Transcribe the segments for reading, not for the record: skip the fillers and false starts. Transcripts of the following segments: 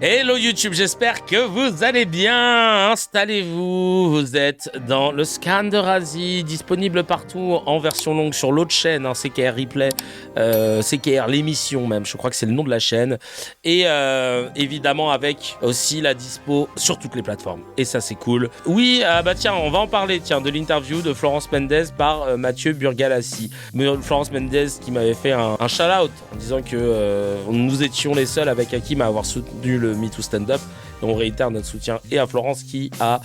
Hello YouTube, j'espère que vous allez bien. Installez-vous, vous êtes dans le scan de Razi, disponible partout en version longue sur l'autre chaîne, CKR Replay, CKR l'émission même, je crois que c'est le nom de la chaîne. Et évidemment avec aussi la dispo sur toutes les plateformes. Et ça c'est cool. Oui, bah tiens, on va en parler de l'interview de Florence Mendez par Mathieu Burgalassi. Florence Mendez qui m'avait fait un shout-out en disant que nous étions les seuls avec Hakim à avoir soutenu le MeToo Stand-Up. Et on réitère notre soutien et à Florence qui a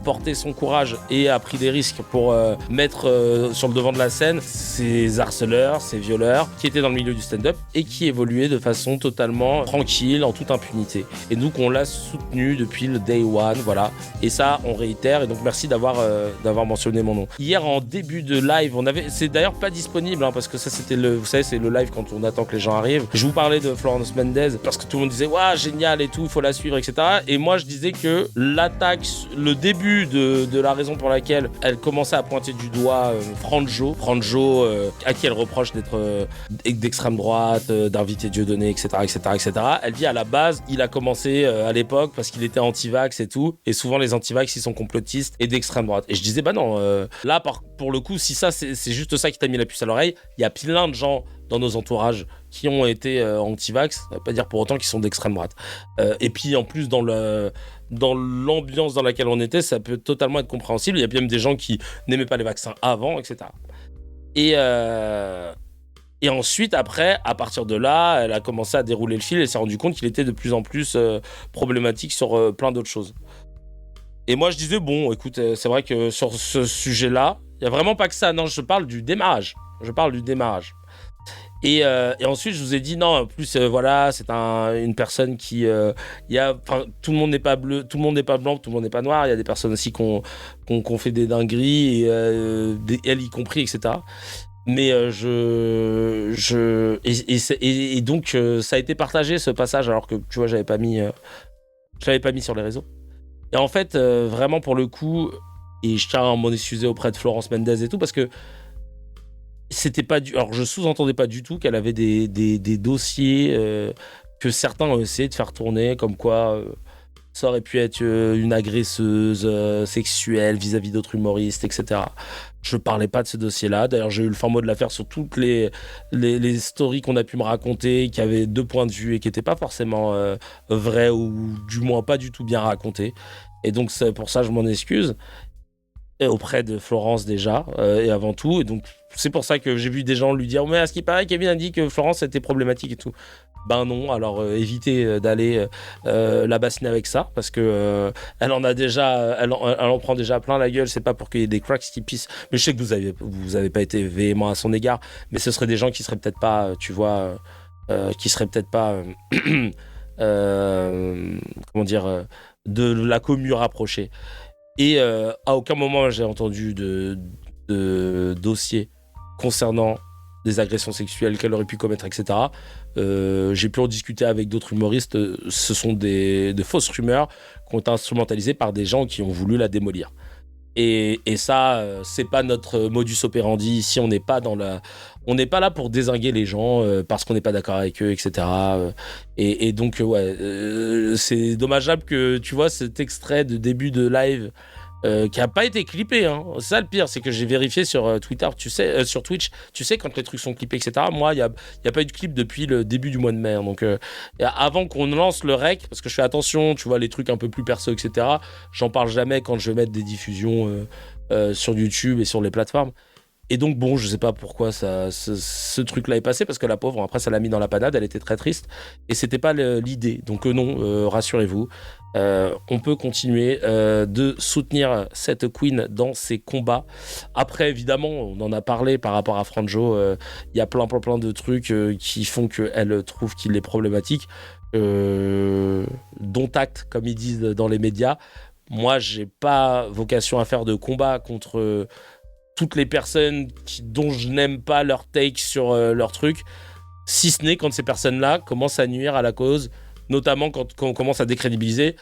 porté son courage et a pris des risques pour mettre sur le devant de la scène ces harceleurs, ces violeurs qui étaient dans le milieu du stand-up et qui évoluaient de façon totalement tranquille, en toute impunité. Et donc on l'a soutenu depuis le day one, voilà. Et ça, on réitère. Et donc merci d'avoir mentionné mon nom. Hier en début de live, c'est d'ailleurs pas disponible parce que ça c'était vous savez, c'est le live quand on attend que les gens arrivent. Je vous parlais de Florence Mendez parce que tout le monde disait waouh génial et tout, il faut la suivre, etc. Et moi je disais que l'attaque, le début de la raison pour laquelle elle commençait à pointer du doigt Franjo, à qui elle reproche d'être d'extrême droite, d'inviter Dieudonné, etc., etc. Elle dit à la base, il a commencé à l'époque parce qu'il était anti-vax et tout, et souvent les anti-vax ils sont complotistes et d'extrême droite. Et je disais bah non, là pour le coup, si ça c'est juste ça qui t'a mis la puce à l'oreille, il y a plein de gens dans nos entourages qui ont été anti-vax, ça veut pas dire pour autant qu'ils sont d'extrême droite. Et puis en plus dans l'ambiance dans laquelle on était, ça peut totalement être compréhensible. Il y a même des gens qui n'aimaient pas les vaccins avant, etc. Et ensuite, après, à partir de là, elle a commencé à dérouler le fil et elle s'est rendue compte qu'il était de plus en plus problématique sur plein d'autres choses. Et moi, je disais, bon, écoute, c'est vrai que sur ce sujet-là, il n'y a vraiment pas que ça. Non, je parle du démarrage. Et ensuite, je vous ai dit non. En plus, voilà, c'est une personne qui, tout le monde n'est pas bleu, tout le monde n'est pas blanc, tout le monde n'est pas noir. Il y a des personnes aussi qui ont fait des dingueries, et elle y compris, etc. Mais et donc ça a été partagé ce passage, alors que tu vois, je l'avais pas mis sur les réseaux. Et en fait, vraiment pour le coup, et je tiens à m'en excuser auprès de Florence Mendez et tout, parce que c'était pas alors je sous-entendais pas du tout qu'elle avait des dossiers que certains ont essayé de faire tourner, comme quoi ça aurait pu être une agresseuse sexuelle vis-à-vis d'autres humoristes, etc. Je parlais pas de ce dossier-là. D'ailleurs, j'ai eu le fin mot de l'affaire sur toutes les stories qu'on a pu me raconter, qui avaient deux points de vue et qui n'étaient pas forcément vrais, ou du moins pas du tout bien racontés. Et donc, c'est pour ça que je m'en excuse. Et auprès de Florence déjà, et avant tout. Et donc, c'est pour ça que j'ai vu des gens lui dire « Mais à ce qui paraît, Kevin a dit que Florence était problématique et tout. » Ben non, alors évitez d'aller la bassiner avec ça, parce que elle en prend déjà plein la gueule. C'est pas pour qu'il y ait des cracks qui pissent. Mais je sais que vous avez pas été véhément à son égard, mais ce seraient des gens qui seraient peut-être pas, tu vois, qui seraient peut-être pas, comment dire, de la commu rapprochée. Et à aucun moment j'ai entendu de dossier concernant des agressions sexuelles qu'elle aurait pu commettre, etc. J'ai pu en discuter avec d'autres humoristes. Ce sont de fausses rumeurs qui ont été instrumentalisées par des gens qui ont voulu la démolir. Et ça, c'est pas notre modus operandi. Ici, on n'est pas là pour dézinguer les gens parce qu'on n'est pas d'accord avec eux, etc. Et donc, ouais, c'est dommageable que, tu vois, cet extrait de début de live qui a pas été clippé, hein. C'est ça le pire, c'est que j'ai vérifié sur Twitter, tu sais, sur Twitch, tu sais, quand les trucs sont clippés, etc. Moi, il y a pas eu de clip depuis le début du mois de mai, hein. Donc avant qu'on lance le rec, parce que je fais attention, tu vois, les trucs un peu plus perso, etc. J'en parle jamais quand je vais mettre des diffusions sur YouTube et sur les plateformes. Et donc bon, je sais pas pourquoi ce truc-là est passé, parce que la pauvre, après ça l'a mis dans la panade, elle était très triste, et c'était pas l'idée. Donc non, rassurez-vous, on peut continuer de soutenir cette queen dans ses combats. Après, évidemment, on en a parlé par rapport à Franjo, il y a plein de trucs qui font qu'elle trouve qu'il est problématique, dont acte, comme ils disent dans les médias. Moi, j'ai pas vocation à faire de combat contre toutes les personnes dont je n'aime pas leur take sur leur truc, si ce n'est quand ces personnes-là commencent à nuire à la cause, notamment quand on commence à décrédibiliser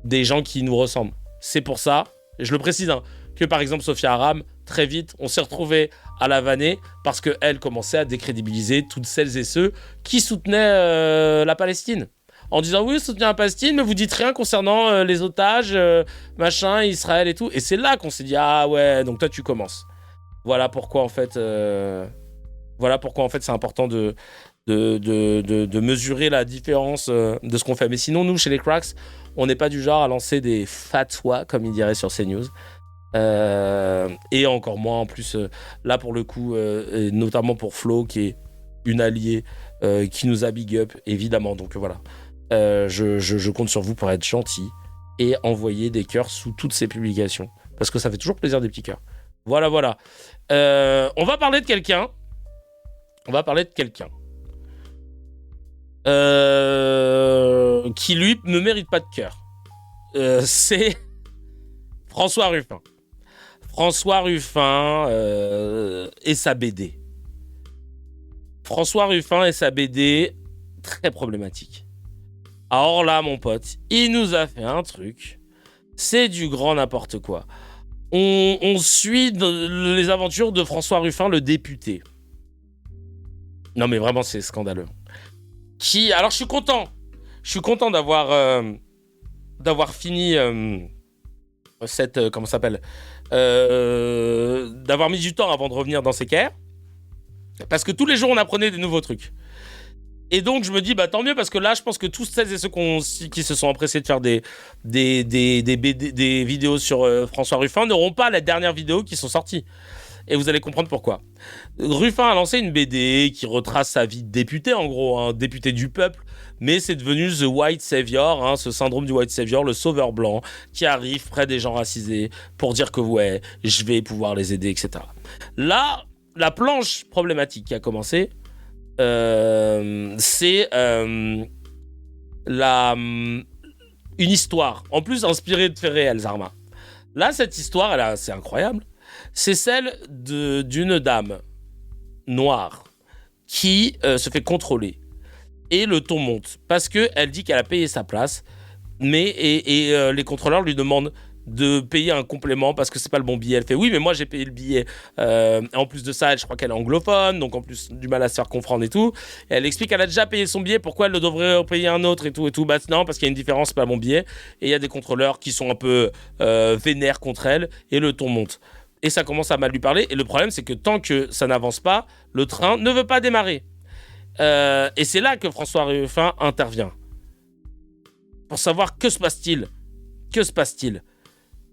des gens qui nous ressemblent. C'est pour ça, et je le précise, que par exemple Sophia Aram, très vite, on s'est retrouvés à la vanner parce qu'elle commençait à décrédibiliser toutes celles et ceux qui soutenaient la Palestine. en disant oui, soutenir la Palestine, mais vous dites rien concernant les otages, machin, Israël et tout. Et c'est là qu'on s'est dit ah ouais, donc toi tu commences. Voilà pourquoi en fait, c'est important de mesurer la différence de ce qu'on fait. Mais sinon, nous, chez les Cracks, on n'est pas du genre à lancer des fatwas, comme ils diraient sur CNews. Et encore moins, en plus, là, pour le coup, et notamment pour Flo, qui est une alliée qui nous a big up, évidemment. Donc voilà, je compte sur vous pour être gentil et envoyer des cœurs sous toutes ces publications. Parce que ça fait toujours plaisir des petits cœurs. Voilà. On va parler de quelqu'un. Qui lui ne mérite pas de cœur. C'est François Ruffin. François Ruffin et sa BD. François Ruffin et sa BD, très problématique. Alors là, mon pote, il nous a fait un truc. C'est du grand n'importe quoi. On suit les aventures de François Ruffin, le député. Non mais vraiment, c'est scandaleux. Alors je suis content d'avoir fini cette comment ça s'appelle d'avoir mis du temps avant de revenir dans ces caires, parce que tous les jours on apprenait des nouveaux trucs. Et donc je me dis tant mieux, parce que là je pense que tous celles et ceux qui se sont empressés de faire des vidéos sur François Ruffin n'auront pas la dernière vidéo qui sont sorties. Et vous allez comprendre pourquoi. Ruffin a lancé une BD qui retrace sa vie de député, en gros, député du peuple, mais c'est devenu The White Savior, ce syndrome du White Savior, le sauveur blanc, qui arrive près des gens racisés pour dire que ouais, je vais pouvoir les aider, etc. Là, la planche problématique qui a commencé, c'est une histoire, en plus inspirée de faits réels, Zarma. Là, cette histoire, c'est incroyable. C'est celle d'une dame noire qui se fait contrôler. Et le ton monte. Parce qu'elle dit qu'elle a payé sa place. Mais les contrôleurs lui demandent de payer un complément parce que c'est pas le bon billet. Elle fait oui, mais moi j'ai payé le billet. En plus de ça, je crois qu'elle est anglophone, donc en plus du mal à se faire comprendre et tout. Et elle explique qu'elle a déjà payé son billet, pourquoi elle devrait en payer un autre et tout. Non, parce qu'il y a une différence, c'est pas le bon billet. Et il y a des contrôleurs qui sont un peu vénères contre elle. Et le ton monte. Et ça commence à mal lui parler. Et le problème, c'est que tant que ça n'avance pas, le train ne veut pas démarrer. Et c'est là que François Ruffin intervient. Pour savoir que se passe-t-il.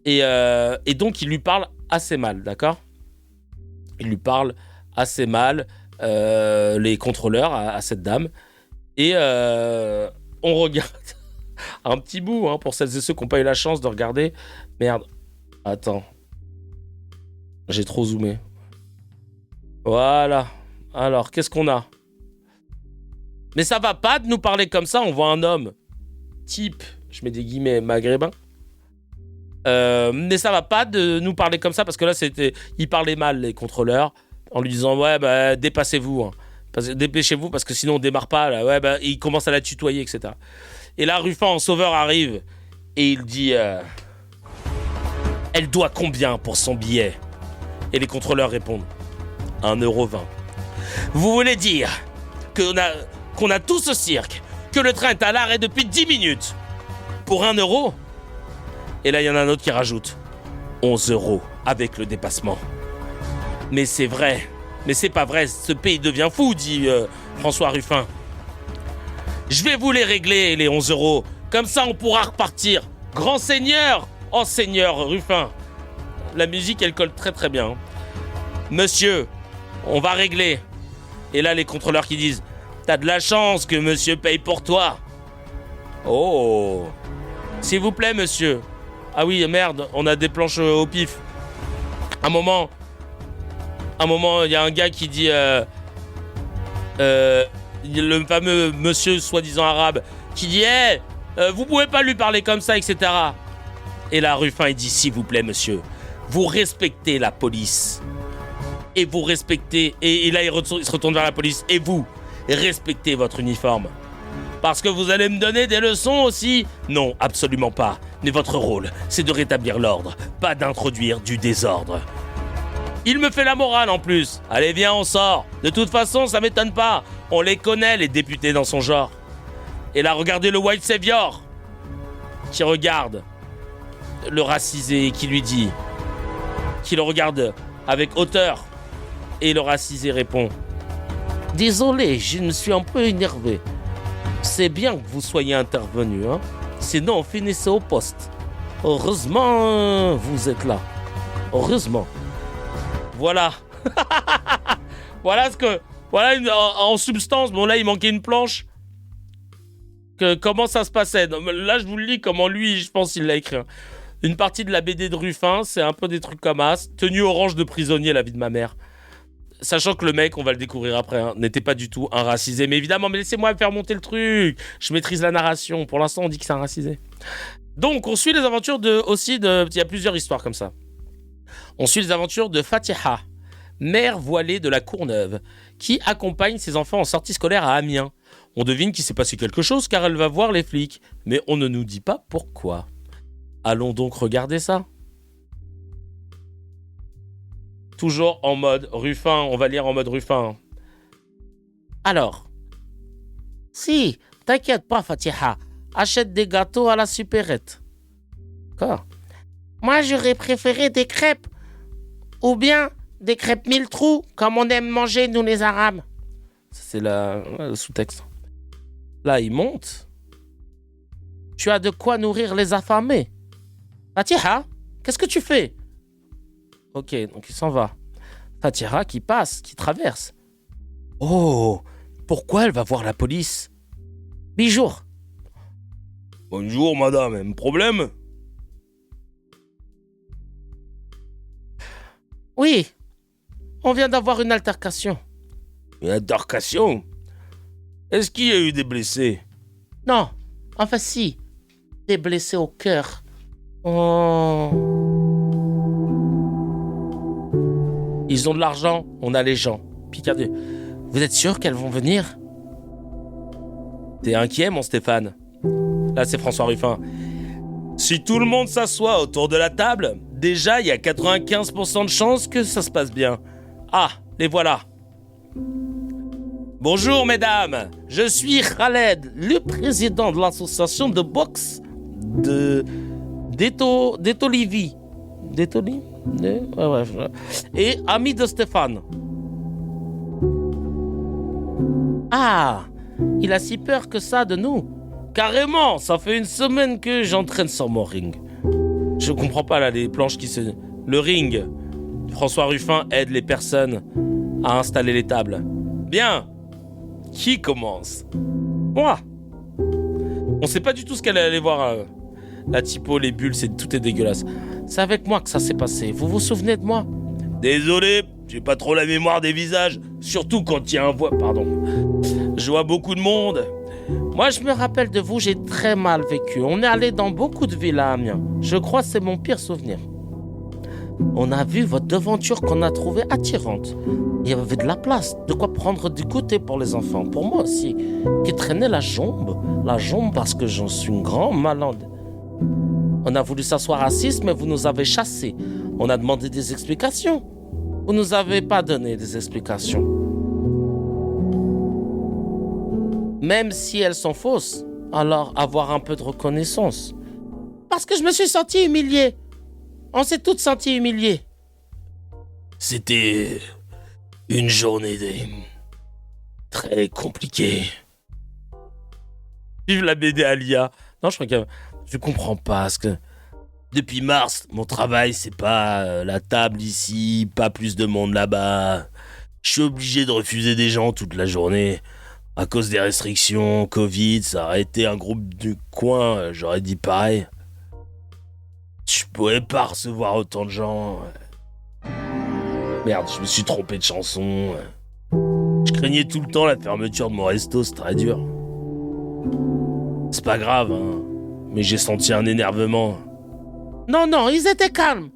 Et donc, il lui parle assez mal, d'accord ? Il lui parle assez mal, les contrôleurs, à cette dame. Et on regarde un petit bout, pour celles et ceux qui n'ont pas eu la chance de regarder. Merde. Attends. J'ai trop zoomé. Voilà. Alors, qu'est-ce qu'on a ? Mais ça va pas de nous parler comme ça. On voit un homme type, je mets des guillemets, maghrébin. Mais ça va pas de nous parler comme ça, parce que là, il parlait mal, les contrôleurs, en lui disant ouais, dépassez-vous. Dépêchez-vous, parce que sinon on démarre pas. Là. Ouais, il commence à la tutoyer, etc. Et là, Ruffin, en sauveur, arrive et il dit elle doit combien pour son billet ? Et les contrôleurs répondent 1,20 €. Vous voulez dire qu'on a tout ce cirque, que le train est à l'arrêt depuis 10 minutes pour 1 €? Et là, il y en a un autre qui rajoute 11 € avec le dépassement. Mais c'est vrai. Mais c'est pas vrai, ce pays devient fou, dit François Ruffin. Je vais vous les régler, les 11 €. Comme ça, on pourra repartir. Grand seigneur! Oh, seigneur Ruffin! La musique, elle colle très très bien. Monsieur, on va régler. Et là, les contrôleurs qui disent t'as de la chance que monsieur paye pour toi. Oh! S'il vous plaît, monsieur. Ah oui, merde, on a des planches au pif. Un moment, il y a un gars qui dit le fameux monsieur soi-disant arabe qui dit vous pouvez pas lui parler comme ça, etc. Et là, Ruffin, il dit s'il vous plaît, monsieur, vous respectez la police. Et vous respectez... Et là, il se retourne vers la police. Et vous, respectez votre uniforme. Parce que vous allez me donner des leçons aussi ? Non, absolument pas. Mais votre rôle, c'est de rétablir l'ordre, pas d'introduire du désordre. Il me fait la morale en plus. Allez, viens, on sort. De toute façon, ça m'étonne pas. On les connaît, les députés dans son genre. Et là, regardez le White Savior qui regarde le racisé et qui lui dit, qui le regarde avec hauteur. Et le racisé répond: désolé, je me suis un peu énervé. C'est bien que vous soyez intervenu, hein. Sinon, on finissait au poste. Heureusement, vous êtes là. Heureusement. Voilà. Voilà ce que... Voilà en substance. Bon, là, il manquait une planche. Comment ça se passait. Là, je vous le lis comment lui, je pense, il l'a écrit. Une partie de la BD de Ruffin, c'est un peu des trucs comme as. Tenue orange de prisonnier, la vie de ma mère. Sachant que le mec, on va le découvrir après, hein, n'était pas du tout un racisé. Mais évidemment, mais laissez-moi faire monter le truc. Je maîtrise la narration. Pour l'instant, on dit que c'est un racisé. Donc, on suit les aventures il y a plusieurs histoires comme ça. On suit les aventures de Fatiha, mère voilée de la Courneuve, qui accompagne ses enfants en sortie scolaire à Amiens. On devine qu'il s'est passé quelque chose car elle va voir les flics. Mais on ne nous dit pas pourquoi. Allons donc regarder ça. Toujours en mode Ruffin, on va lire en mode Ruffin. Alors, si, t'inquiète pas Fatiha, achète des gâteaux à la supérette. D'accord. Moi j'aurais préféré des crêpes, ou bien des crêpes mille trous, comme on aime manger nous les Arabes. C'est le sous-texte. Là il monte. Tu as de quoi nourrir les affamés. Fatiha, qu'est-ce que tu fais? Ok, donc il s'en va. Fatiha qui passe, qui traverse. Oh, pourquoi elle va voir la police? Bijour. Bonjour madame, un problème? Oui, on vient d'avoir une altercation. Une altercation? Est-ce qu'il y a eu des blessés? Non, enfin si, des blessés au cœur. Oh... Ils ont de l'argent, on a les gens. Picardie. Vous êtes sûr qu'elles vont venir? T'es inquiet, mon Stéphane? Là, c'est François Ruffin. Si tout le monde s'assoit autour de la table, déjà, il y a 95% de chances que ça se passe bien. Ah, les voilà. Bonjour, mesdames. Je suis Khaled, le président de l'association de boxe d'Étolivi. D'Étoli? Ouais. Et ami de Stéphane. Ah, il a si peur que ça de nous. Carrément, ça fait une semaine que j'entraîne sur mon ring. Je comprends pas là les planches qui se... Le ring. François Ruffin aide les personnes à installer les tables. Bien. Qui commence? Moi. On sait pas du tout ce qu'elle est allée voir. La typo, les bulles, tout est dégueulasse. C'est avec moi que ça s'est passé. Vous vous souvenez de moi? Désolé, j'ai pas trop la mémoire des visages. Surtout quand il y a un voix... Pardon. Je vois beaucoup de monde. Moi, je me rappelle de vous, j'ai très mal vécu. On est allé dans beaucoup de villes à Amiens. Je crois que c'est mon pire souvenir. On a vu votre devanture qu'on a trouvée attirante. Il y avait de la place, de quoi prendre du goûter pour les enfants. Pour moi aussi, qui traînait la jambe. La jambe parce que j'en suis une grande malade. On a voulu s'asseoir assis, mais vous nous avez chassés. On a demandé des explications. Vous nous avez pas donné des explications. Même si elles sont fausses, alors avoir un peu de reconnaissance. Parce que je me suis senti humilié. On s'est toutes senties humiliées. C'était une journée très compliquée. Vive la BD Alia. Non, je crois que je comprends pas parce que depuis mars, mon travail c'est pas la table ici, pas plus de monde là-bas. Je suis obligé de refuser des gens toute la journée. À cause des restrictions, Covid, ça aurait été un groupe du coin, j'aurais dit pareil. Je pourrais pas recevoir autant de gens. Merde, je me suis trompé de chanson. Je craignais tout le temps la fermeture de mon resto, c'est très dur. C'est pas grave, hein, mais j'ai senti un énervement. Non, ils étaient calmes.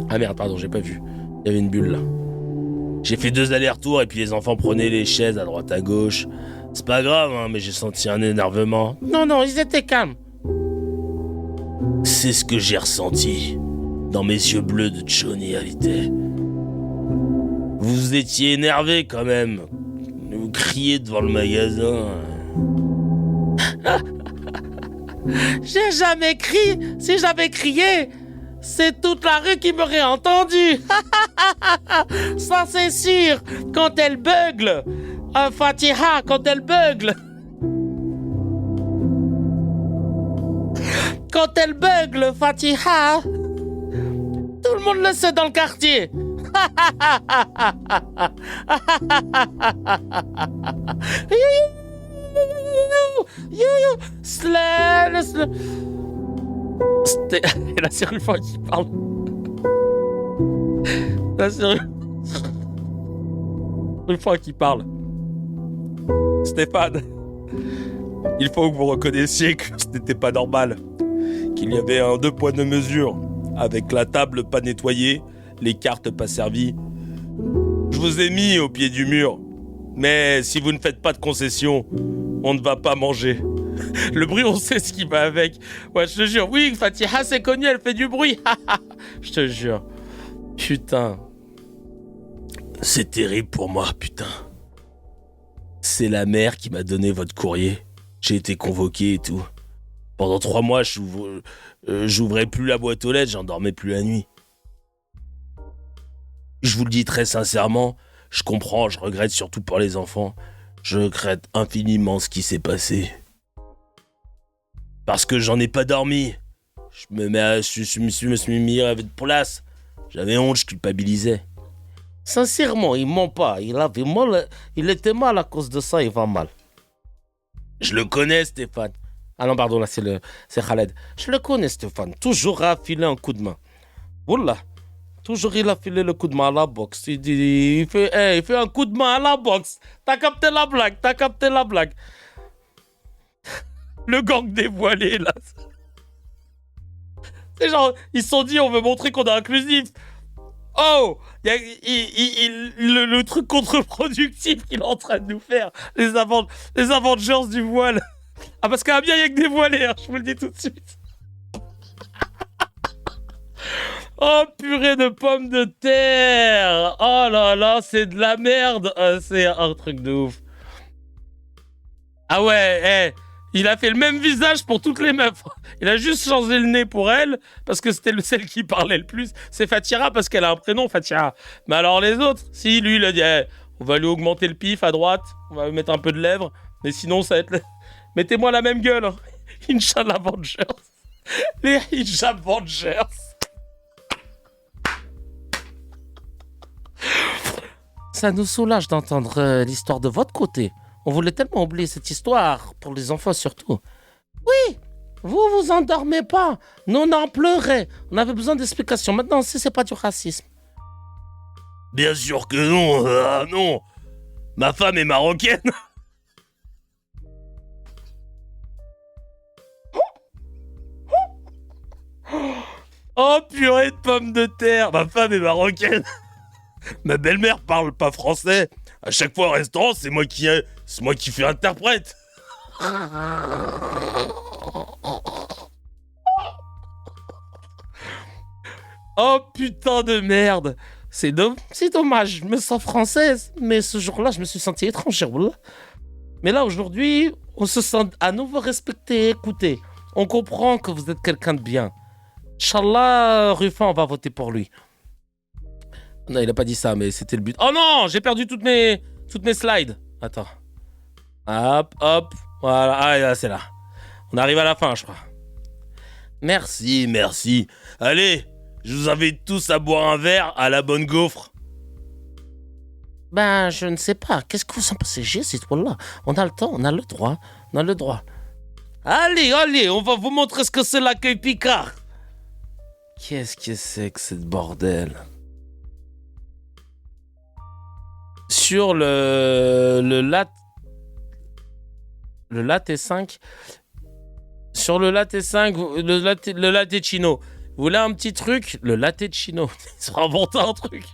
Ah merde, pardon, j'ai pas vu. Il y avait une bulle là. J'ai fait 2 allers-retours et puis les enfants prenaient les chaises à droite à gauche. C'est pas grave, hein, mais j'ai senti un énervement. Non, ils étaient calmes. C'est ce que j'ai ressenti dans mes yeux bleus de Johnny Hallyday. Vous étiez énervé quand même. Vous criez devant le magasin. J'ai jamais crié. Si j'avais crié, c'est toute la rue qui m'aurait entendu. Ça, c'est sûr. Quand elle bugle. Fatiha, quand elle bugle. Quand elle bugle, Fatiha. Tout le monde le sait dans le quartier. C'était la Sérufin qui parle. La Sérufin qui parle. Stéphane, il faut que vous reconnaissiez que ce n'était pas normal. Qu'il y avait un 2 poids 2 mesures. Avec la table pas nettoyée, les cartes pas servies. Je vous ai mis au pied du mur. Mais si vous ne faites pas de concessions, on ne va pas manger. Le bruit, on sait ce qui va avec. Ouais, je te jure. Oui, Fatiha s'est connue, elle fait du bruit. Je te jure. Putain. C'est terrible pour moi, putain. C'est la mère qui m'a donné votre courrier. J'ai été convoqué et tout. Pendant 3 mois, j'ouvrais plus la boîte aux lettres, j'en dormais plus la nuit. Je vous le dis très sincèrement, je comprends, je regrette surtout pour les enfants. Je regrette infiniment ce qui s'est passé. Parce que j'en ai pas dormi. Je me suis mis à de place. J'avais honte, je culpabilisais. Sincèrement, il ment pas. Il était mal à cause de ça, il va mal. Je le connais, Stéphane. Ah non, pardon, là, c'est Khaled. Je le connais, Stéphane. Toujours à filer un coup de main. Wallah. Toujours, il a filé le coup de main à la boxe. Il fait un coup de main à la boxe. T'as capté la blague. Le gang dévoilé, là. C'est genre, ils se sont dit, on veut montrer qu'on est inclusif. Oh, le truc contre-productif qu'il est en train de nous faire. Les Avengers du voile. Ah, parce qu'à bien, il y a que des voilés, hein, je vous le dis tout de suite. Oh, purée de pommes de terre. Oh là là, c'est de la merde. C'est un truc de ouf. Ah ouais, il a fait le même visage pour toutes les meufs. Il a juste changé le nez pour elle, parce que c'était celle qui parlait le plus. C'est Fatira, parce qu'elle a un prénom, Fatira. Mais alors les autres, si, lui, il a dit, on va lui augmenter le pif à droite, on va lui mettre un peu de lèvres, mais sinon, ça va être... Mettez-moi la même gueule. Hein. Inch'Allah Avengers. Les Hijab Avengers. Ça nous soulage d'entendre l'histoire de votre côté. On voulait tellement oublier cette histoire, pour les enfants surtout. Oui, vous endormez pas. Nous, on en pleurait. On avait besoin d'explications. Maintenant, on sait c'est pas du racisme. Bien sûr que non. Non. Ma femme est marocaine. Oh, purée de pommes de terre. Ma femme est marocaine. Ma belle-mère parle pas français. À chaque fois au restaurant, c'est moi qui fais interprète. Oh putain de merde. C'est dommage, je me sens française, mais ce jour-là, je me suis sentie étrangère. Mais là, aujourd'hui, on se sent à nouveau respecté et écouté. On comprend que vous êtes quelqu'un de bien. Inch'Allah, Ruffin, on va voter pour lui. Non, il a pas dit ça, mais c'était le but. Oh non, j'ai perdu toutes mes slides. Attends. Hop. Voilà, là, c'est là. On arrive à la fin, je crois. Merci. Allez, je vous invite tous à boire un verre à la bonne gaufre. Ben, je ne sais pas. Qu'est-ce que vous en pensez, cette fois-là? On a le temps, on a le droit. Allez, on va vous montrer ce que c'est l'accueil Picard. Qu'est-ce que c'est que ce bordel? Sur le latte 5. Sur le latte 5, le latte chino. Vous voulez un petit truc? Le latte chino. Ils ont inventé un truc.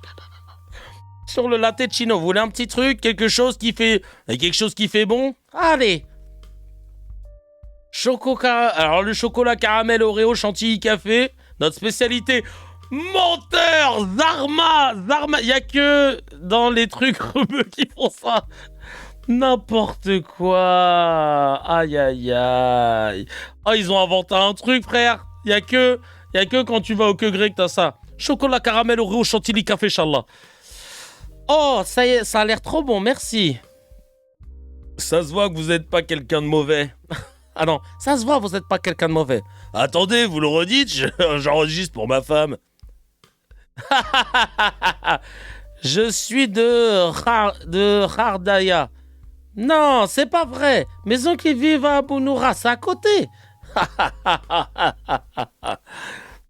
Sur le latte chino, vous voulez un petit truc? Quelque chose qui fait bon? Allez. Alors le chocolat caramel Oreo chantilly café. Notre spécialité. Menteur, Zarma, il y a que dans les trucs rebeux qui font ça. N'importe quoi. Aïe, aïe, aïe. Oh, ils ont inventé un truc, frère. Y a que quand tu vas au que grec, t'as ça. Chocolat caramel Oreo chantilly café, Inch'Allah. Oh, ça y est, ça a l'air trop bon, merci. Ça se voit que vous n'êtes pas quelqu'un de mauvais. Ah non, ça se voit, vous n'êtes pas quelqu'un de mauvais. Attendez, vous le redites, j'enregistre pour ma femme. Je suis de Hardaya. Non, c'est pas vrai. Maison qui vivent à Abu Noura, c'est à côté.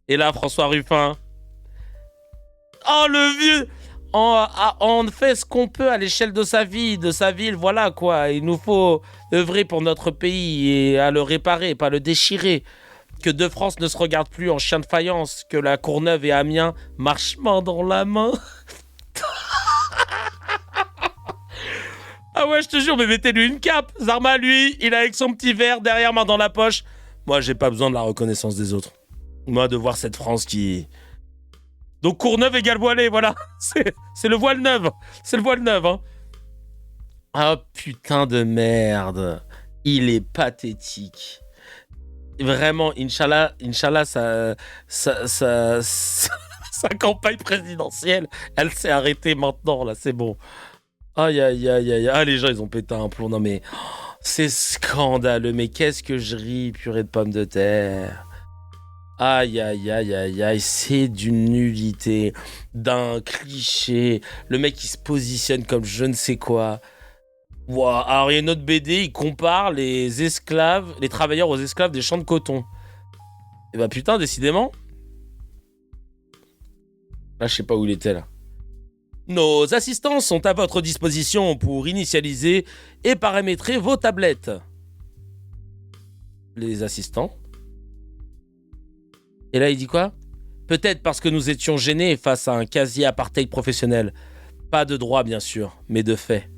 Et là, François Ruffin. Oh, le vieux. On fait ce qu'on peut à l'échelle de sa vie, de sa ville, voilà quoi. Il nous faut œuvrer pour notre pays et à le réparer, pas le déchirer. Que De France ne se regarde plus en chien de faïence, que la Courneuve et Amiens marchent main dans la main. Ah ouais, je te jure, mais mettez-lui une cape. Zarma, lui, il est avec son petit verre derrière, main dans la poche. Moi, j'ai pas besoin de la reconnaissance des autres. Moi, de voir cette France qui... Donc Courneuve égale voilé, voilà. C'est le voile neuf. C'est le voile neuf, hein. Ah putain de merde. Il est pathétique. Vraiment, Inch'Allah, sa campagne présidentielle, elle s'est arrêtée maintenant, là, c'est bon. Aïe, aïe, aïe, aïe. Ah, les gens, ils ont pété un plomb. Non, mais c'est scandaleux. Mais qu'est-ce que je ris, purée de pommes de terre. Aïe, aïe, aïe, aïe, aïe, c'est d'une nullité, d'un cliché. Le mec, il se positionne comme je ne sais quoi. Wow. Alors, il y a une autre BD, il compare les esclaves, les travailleurs aux esclaves des champs de coton. Et bah putain, décidément. Là, je sais pas où il était, là. Nos assistants sont à votre disposition pour initialiser et paramétrer vos tablettes. Les assistants. Et là, il dit quoi? Peut-être parce que nous étions gênés face à un quasi-apartheid professionnel. Pas de droit, bien sûr, mais de fait.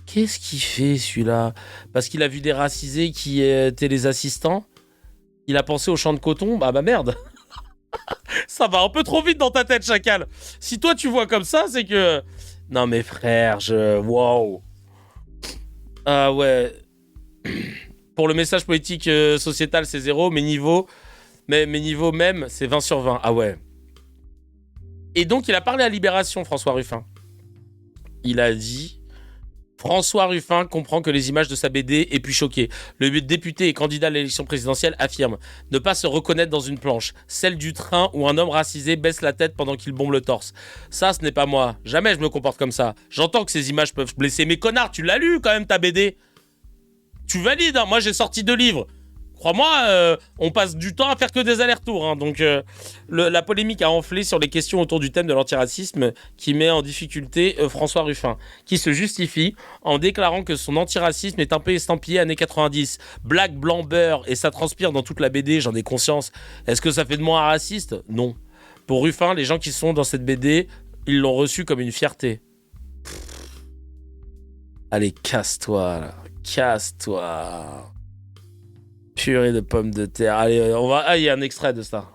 Qu'est-ce qu'il fait, celui-là? Parce qu'il a vu des racisés qui étaient les assistants? Il a pensé au champ de coton? Bah merde. Ça va un peu trop vite dans ta tête, chacal. Si toi, tu vois comme ça, c'est que... Non, mais frère, Wow. Ah ouais. Pour le message politique sociétal, c'est 0. Mes niveaux même, c'est 20 sur 20. Ah ouais. Et donc, il a parlé à Libération, François Ruffin. Il a dit... François Ruffin comprend que les images de sa BD aient pu choquer. Le député et candidat à l'élection présidentielle affirme ne pas se reconnaître dans une planche, celle du train où un homme racisé baisse la tête pendant qu'il bombe le torse. Ça, ce n'est pas moi. Jamais je me comporte comme ça. J'entends que ces images peuvent blesser. Mais connard, tu l'as lu quand même ta BD. Tu valides, hein. Moi j'ai sorti 2 livres. Crois-moi, on passe du temps à faire que des allers-retours. Hein. Donc, la polémique a enflé sur les questions autour du thème de l'antiracisme qui met en difficulté François Ruffin, qui se justifie en déclarant que son antiracisme est un peu estampillé années 90. Black, blanc, beurre, et ça transpire dans toute la BD, j'en ai conscience. Est-ce que ça fait de moi un raciste? Non. Pour Ruffin, les gens qui sont dans cette BD, ils l'ont reçu comme une fierté. Allez, casse-toi, là. Casse-toi. Purée de pommes de terre. Allez, on va... Ah, il y a un extrait de ça.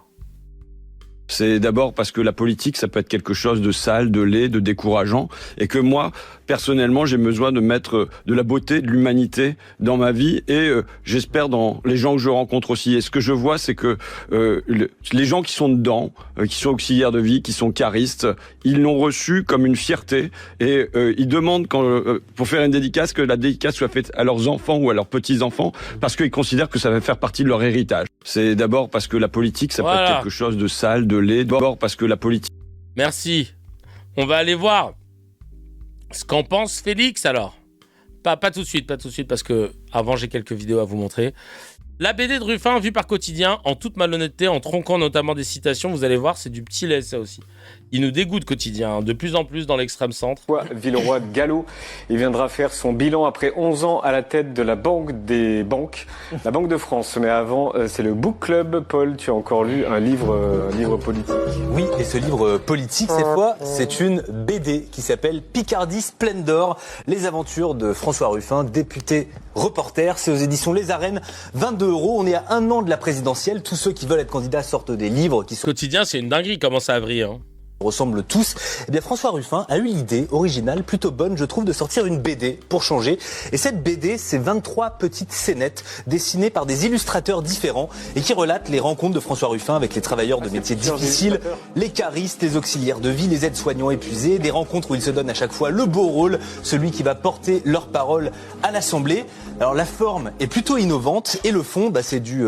C'est d'abord parce que la politique, ça peut être quelque chose de sale, de laid, de décourageant, et que moi, personnellement, j'ai besoin de mettre de la beauté, de l'humanité dans ma vie, et j'espère dans les gens que je rencontre aussi. Et ce que je vois, c'est que les gens qui sont dedans, qui sont auxiliaires de vie, qui sont caristes, ils l'ont reçu comme une fierté, et ils demandent, pour faire une dédicace, que la dédicace soit faite à leurs enfants ou à leurs petits-enfants, parce qu'ils considèrent que ça va faire partie de leur héritage. C'est d'abord parce que la politique, ça peut être quelque chose de sale, de laid, d'abord parce que la politique... Merci. On va aller voir ce qu'en pense Félix, alors. Pas tout de suite, parce que avant j'ai quelques vidéos à vous montrer. La BD de Ruffin, vue par Quotidien, en toute malhonnêteté, en tronquant notamment des citations, vous allez voir, c'est du petit lait, ça aussi. Il nous dégoûte Quotidien, de plus en plus dans l'extrême centre. Villeroy de Gallo, il viendra faire son bilan après 11 ans à la tête de la banque des banques, la Banque de France. Mais avant, c'est le Book Club. Paul, tu as encore lu un livre politique. Oui, et ce livre politique, cette fois, c'est une BD qui s'appelle Picardie Splendor, les aventures de François Ruffin, député reporter. C'est aux éditions Les Arènes, 22 €. On est à 1 an de la présidentielle. Tous ceux qui veulent être candidats sortent des livres qui sont... Quotidien, c'est une dinguerie, comment ça a vrillé, hein. ressemblent tous. Eh bien, François Ruffin a eu l'idée originale, plutôt bonne, je trouve, de sortir une BD pour changer. Et cette BD, c'est 23 petites scénettes dessinées par des illustrateurs différents et qui relatent les rencontres de François Ruffin avec les travailleurs de métiers difficiles, les caristes, les auxiliaires de vie, les aides-soignants épuisés, des rencontres où il se donne à chaque fois le beau rôle, celui qui va porter leurs paroles à l'Assemblée. Alors, la forme est plutôt innovante et le fond, c'est du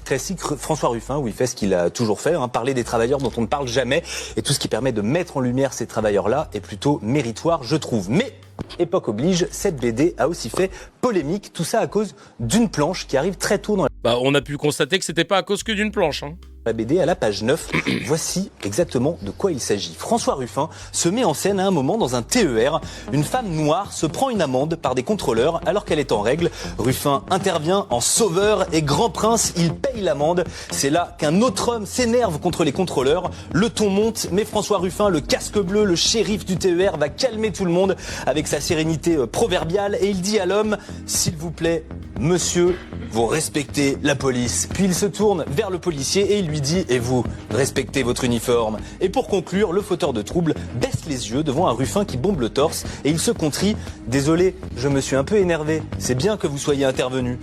classique François Ruffin où il fait ce qu'il a toujours fait, parler des travailleurs dont on ne parle jamais et tout ce qui permet de mettre en lumière ces travailleurs-là est plutôt méritoire, je trouve. Mais, époque oblige, cette BD a aussi fait polémique, tout ça à cause d'une planche qui arrive très tôt dans On a pu constater que c'était pas à cause que d'une planche. la BD à la page 9. Voici exactement de quoi il s'agit. François Ruffin se met en scène à un moment dans un TER. Une femme noire se prend une amende par des contrôleurs alors qu'elle est en règle. Ruffin intervient en sauveur et grand prince, il paye l'amende. C'est là qu'un autre homme s'énerve contre les contrôleurs. Le ton monte, mais François Ruffin, le casque bleu, le shérif du TER, va calmer tout le monde avec sa sérénité proverbiale et il dit à l'homme « S'il vous plaît, monsieur, vous respectez la police ». Puis il se tourne vers le policier et il lui dit « Et vous, respectez votre uniforme ». Et pour conclure, le fauteur de trouble baisse les yeux devant un Ruffin qui bombe le torse et il se contrit « Désolé, je me suis un peu énervé, c'est bien que vous soyez intervenu ».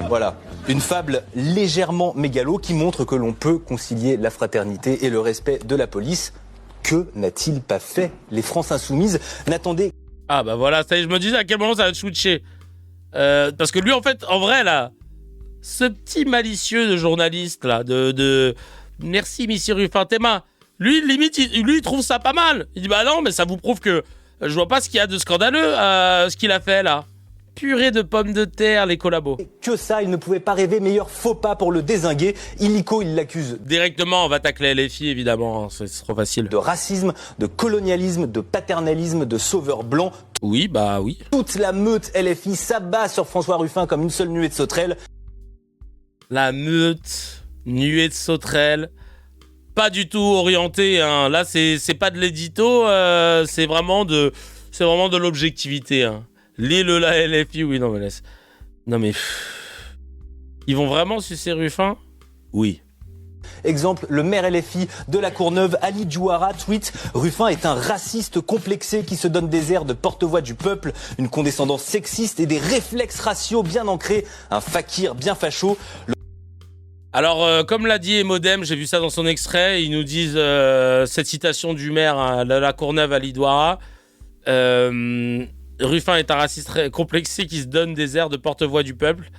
Voilà, une fable légèrement mégalo qui montre que l'on peut concilier la fraternité et le respect de la police. Que n'a-t-il pas fait? Les France Insoumises n'attendaient... Ah voilà, ça y est, je me disais à quel moment ça va switcher. Parce que lui, en fait, en vrai, là, ce petit malicieux de journaliste, là, de merci, monsieur Ruffin, Théma, lui, limite, lui, il trouve ça pas mal. Il dit, non, mais ça vous prouve que je vois pas ce qu'il y a de scandaleux, ce qu'il a fait, là. Purée de pommes de terre, les collabos. Que ça, il ne pouvait pas rêver meilleur faux pas pour le dézinguer. Illico, il l'accuse. Directement, on va tacler LFI, évidemment, c'est trop facile. De racisme, de colonialisme, de paternalisme, de sauveur blanc. Oui, oui. Toute la meute LFI s'abat sur François Ruffin comme une seule nuée de sauterelles. La meute, nuée de sauterelles, pas du tout orientée. Là, c'est pas de l'édito, c'est vraiment de l'objectivité. Lis-le la LFI, oui, non mais laisse. Non mais... Ils vont vraiment sucer Ruffin? Oui. Exemple, le maire LFI de la Courneuve, Ali Djouara, tweet « Ruffin est un raciste complexé qui se donne des airs de porte-voix du peuple, une condescendance sexiste et des réflexes raciaux bien ancrés, un fakir bien facho. » Alors, comme l'a dit Emodem, j'ai vu ça dans son extrait, ils nous disent cette citation du maire de la Courneuve, Ali Djouara, Ruffin est un raciste complexé qui se donne des airs de porte-voix du peuple,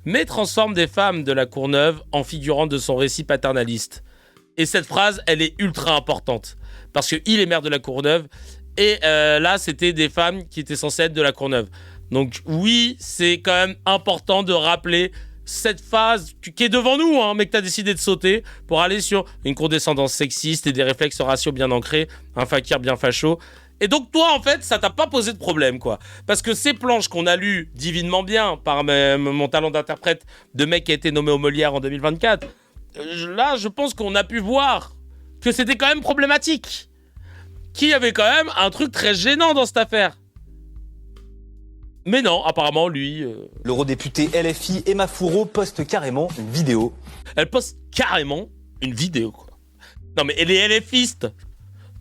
mais transforme des femmes de la Courneuve en figurantes de son récit paternaliste. Et cette phrase, elle est ultra importante, parce qu'il est maire de la Courneuve, et là, c'était des femmes qui étaient censées être de la Courneuve. Donc oui, c'est quand même important de rappeler cette phase qui est devant nous, mais que tu as décidé de sauter pour aller sur une condescendance sexiste et des réflexes raciaux bien ancrés, un fakir bien facho. Et donc toi, en fait, ça t'a pas posé de problème, quoi. Parce que ces planches qu'on a lues divinement bien par mon talent d'interprète de mec qui a été nommé au Molière en 2024, là, je pense qu'on a pu voir que c'était quand même problématique. Qu'il y avait quand même un truc très gênant dans cette affaire. Mais non, apparemment, lui... L'eurodéputée LFI Emma Fourreau poste carrément une vidéo. Elle poste carrément une vidéo, quoi. Non, mais elle est LFiste.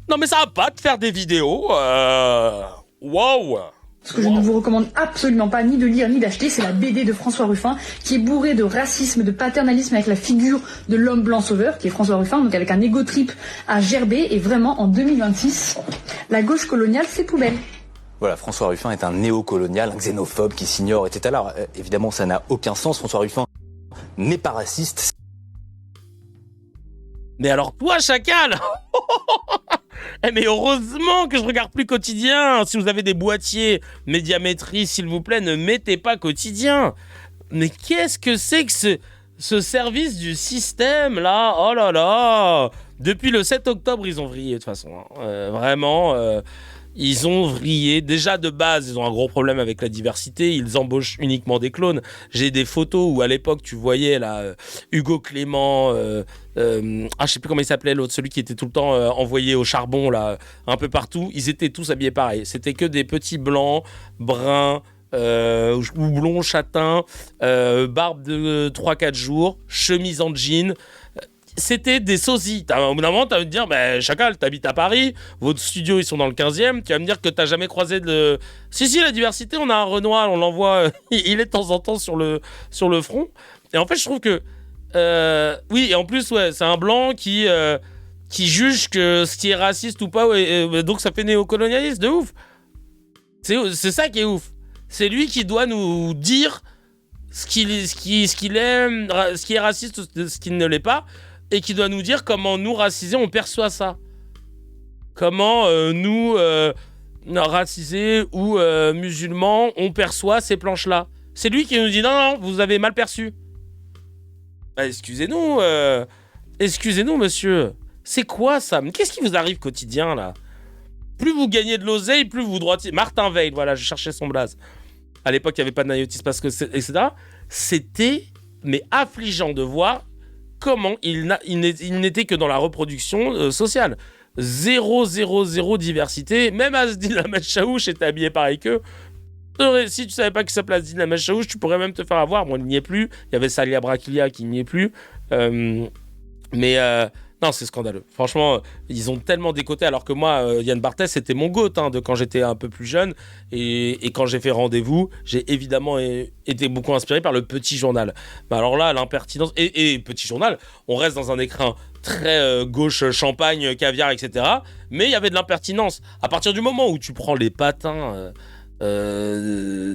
Non, mais ça va pas de faire des vidéos. Waouh. Ce que je ne vous recommande absolument pas ni de lire ni d'acheter, c'est la BD de François Ruffin, qui est bourrée de racisme, de paternalisme avec la figure de l'homme blanc sauveur, qui est François Ruffin, donc avec un égo trip à gerber. Et vraiment, en 2026, la gauche coloniale, c'est poubelle. Voilà, François Ruffin est un néocolonial, un xénophobe qui s'ignore, etc. Alors, évidemment, ça n'a aucun sens. François Ruffin n'est pas raciste. Mais alors, toi, chacal. Mais heureusement que je regarde plus Quotidien. Si vous avez des boîtiers Médiamétrie, s'il vous plaît, ne mettez pas Quotidien. Mais qu'est-ce que c'est que ce service du système, là? Oh là là. Depuis le 7 octobre, ils ont vrillé, de toute façon. Vraiment, ils ont vrillé. Déjà, de base, ils ont un gros problème avec la diversité. Ils embauchent uniquement des clones. J'ai des photos où, à l'époque, tu voyais, là, Hugo Clément... je sais plus comment il s'appelait l'autre, celui qui était tout le temps envoyé au charbon là, un peu partout. Ils étaient tous habillés pareil. C'était que des petits blancs, bruns, ou blonds, châtains, barbe de 3-4 jours, chemise en jean. c'était des sosies. Au bout d'un moment, tu vas me dire, Chacal, t'habites à Paris, vos studios, ils sont dans le 15e, tu vas me dire que t'as jamais croisé de... Si, la diversité, on a un Renoir, on l'envoie, il est de temps en temps sur le front. Et en fait, je trouve que... oui, et en plus, ouais, c'est un blanc qui juge que ce qui est raciste ou pas, donc ça fait néocolonialiste, de ouf. C'est ça qui est ouf. C'est lui qui doit nous dire ce qu'il est, ce qui est raciste ou ce qui ne l'est pas, et qui doit nous dire comment nous, racisés, on perçoit ça. Comment nous, racisés ou musulmans, on perçoit ces planches-là. C'est lui qui nous dit non, vous avez mal perçu. Excusez-nous, monsieur. C'est quoi ça? Mais qu'est-ce qui vous arrive quotidien, là? Plus vous gagnez de l'oseille, plus vous droitiez. Martin Veil, voilà, je cherchais son blaze. À l'époque, il n'y avait pas de naïotisme, parce que, etc. C'était, mais affligeant de voir comment il n'était que dans la reproduction sociale. 0 diversité. Même Asdin Ahmed Chaouch était habillé pareil qu'eux. Si tu savais pas qu'il s'appelait Asdin Ahmed Chaouch, tu pourrais même te faire avoir. Bon, il n'y est plus. Il y avait Salia Braquilia qui n'y est plus. Non, c'est scandaleux. Franchement, ils ont tellement décoté, alors que moi, Yann Barthès, c'était mon goat de quand j'étais un peu plus jeune. Et quand j'ai fait Rendez-vous, j'ai évidemment été beaucoup inspiré par le Petit Journal. Mais alors là, l'impertinence... Et Petit Journal, on reste dans un écrin très gauche, champagne, caviar, etc. Mais il y avait de l'impertinence. À partir du moment où tu prends les patins... de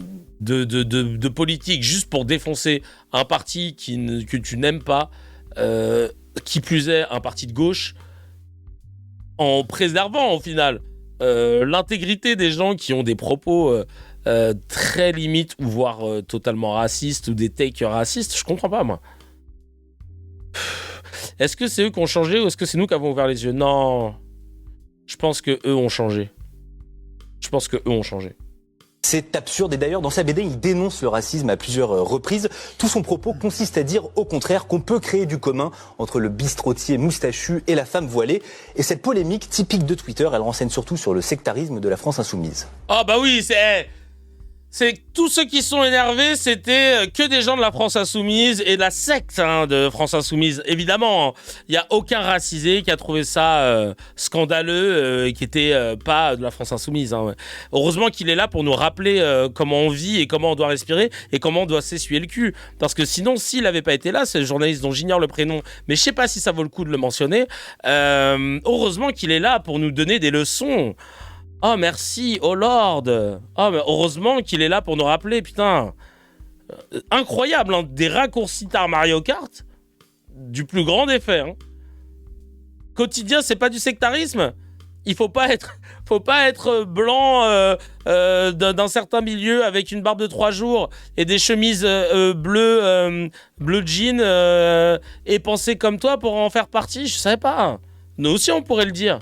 politique juste pour défoncer un parti que tu n'aimes pas, qui plus est un parti de gauche, en préservant au final l'intégrité des gens qui ont des propos très limites ou voire totalement racistes ou des takes racistes. Je comprends pas, moi. Est-ce que c'est eux qui ont changé ou est-ce que c'est nous qui avons ouvert les yeux? Non, je pense que eux ont changé. C'est absurde et d'ailleurs dans sa BD il dénonce le racisme à plusieurs reprises. Tout son propos consiste à dire au contraire qu'on peut créer du commun entre le bistrotier moustachu et la femme voilée. Et cette polémique typique de Twitter, elle renseigne surtout sur le sectarisme de la France insoumise. Ah bah oui, c'est tous ceux qui sont énervés, c'était que des gens de la France Insoumise et de la secte de France Insoumise. Évidemment, il n'y a aucun racisé qui a trouvé ça scandaleux et qui était pas de la France Insoumise. Ouais. Heureusement qu'il est là pour nous rappeler comment on vit et comment on doit respirer et comment on doit s'essuyer le cul. Parce que sinon, s'il n'avait pas été là, c'est le journaliste dont j'ignore le prénom, mais je sais pas si ça vaut le coup de le mentionner, heureusement qu'il est là pour nous donner des leçons. Oh merci, oh Lord. Oh mais heureusement qu'il est là pour nous rappeler, putain. Incroyable, des raccourcis tard Mario Kart du plus grand des faits. Quotidien, c'est pas du sectarisme. Il faut pas être blanc d'un certain milieu avec une barbe de 3 jours et des chemises bleu jean et penser comme toi pour en faire partie. Je savais pas. Nous aussi, on pourrait le dire.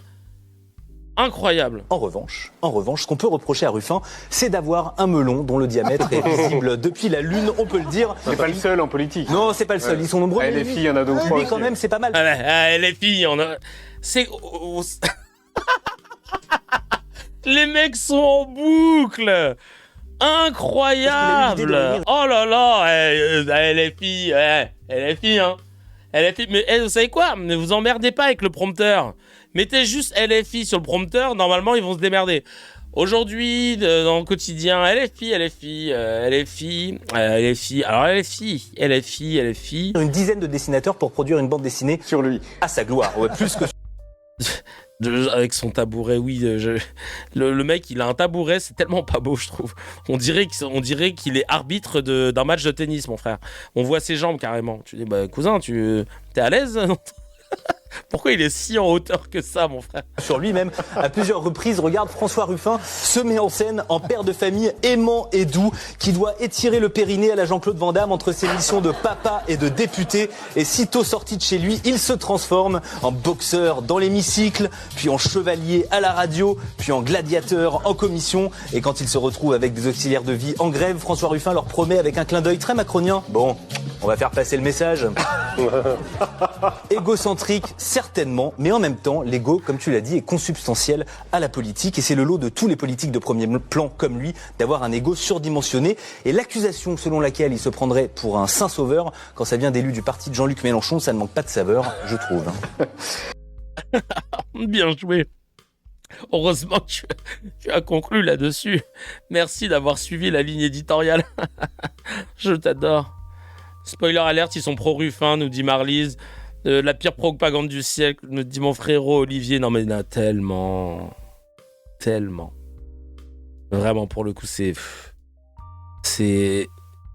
Incroyable. En revanche, ce qu'on peut reprocher à Ruffin, c'est d'avoir un melon dont le diamètre est visible depuis la Lune, on peut le dire. C'est pas le seul en politique. Non, c'est pas le seul, ils sont nombreux. Les filles, il y en a deux ou trois. Lui, quand même, c'est pas mal. Les filles, on a... C'est... Les mecs sont en boucle. Incroyable. Oh là là, les filles, les filles, mais vous savez quoi? Ne vous emmerdez pas avec le prompteur. Mettez juste LFI sur le prompteur, normalement ils vont se démerder. Aujourd'hui, dans le quotidien, LFI. Alors LFI. Une dizaine de dessinateurs pour produire une bande dessinée sur lui. À sa gloire, ouais, plus que... Avec son tabouret, oui. Le mec, il a un tabouret, c'est tellement pas beau, je trouve. On dirait qu'il est arbitre d'un match de tennis, mon frère. On voit ses jambes carrément. Tu dis, cousin, t'es à l'aise? Pourquoi il est si en hauteur que ça, mon frère? Sur lui-même, à plusieurs reprises, regarde, François Ruffin se met en scène en père de famille aimant et doux qui doit étirer le périnée à la Jean-Claude Van Damme entre ses missions de papa et de député. Et sitôt sorti de chez lui, il se transforme en boxeur dans l'hémicycle, puis en chevalier à la radio, puis en gladiateur en commission. Et quand il se retrouve avec des auxiliaires de vie en grève, François Ruffin leur promet avec un clin d'œil très macronien: bon, on va faire passer le message. Égocentrique, certes certainement, mais en même temps, l'ego, comme tu l'as dit, est consubstantiel à la politique et c'est le lot de tous les politiques de premier plan comme lui d'avoir un ego surdimensionné. Et l'accusation selon laquelle il se prendrait pour un saint sauveur, quand ça vient d'élus du parti de Jean-Luc Mélenchon, ça ne manque pas de saveur, je trouve. Bien joué. Heureusement que tu as conclu là-dessus. Merci d'avoir suivi la ligne éditoriale. Je t'adore. Spoiler alert, ils sont pro-Ruffin, nous dit Marlise. La pire propagande du siècle, me dit mon frérot Olivier. Non mais non, tellement. Vraiment, pour le coup, c'est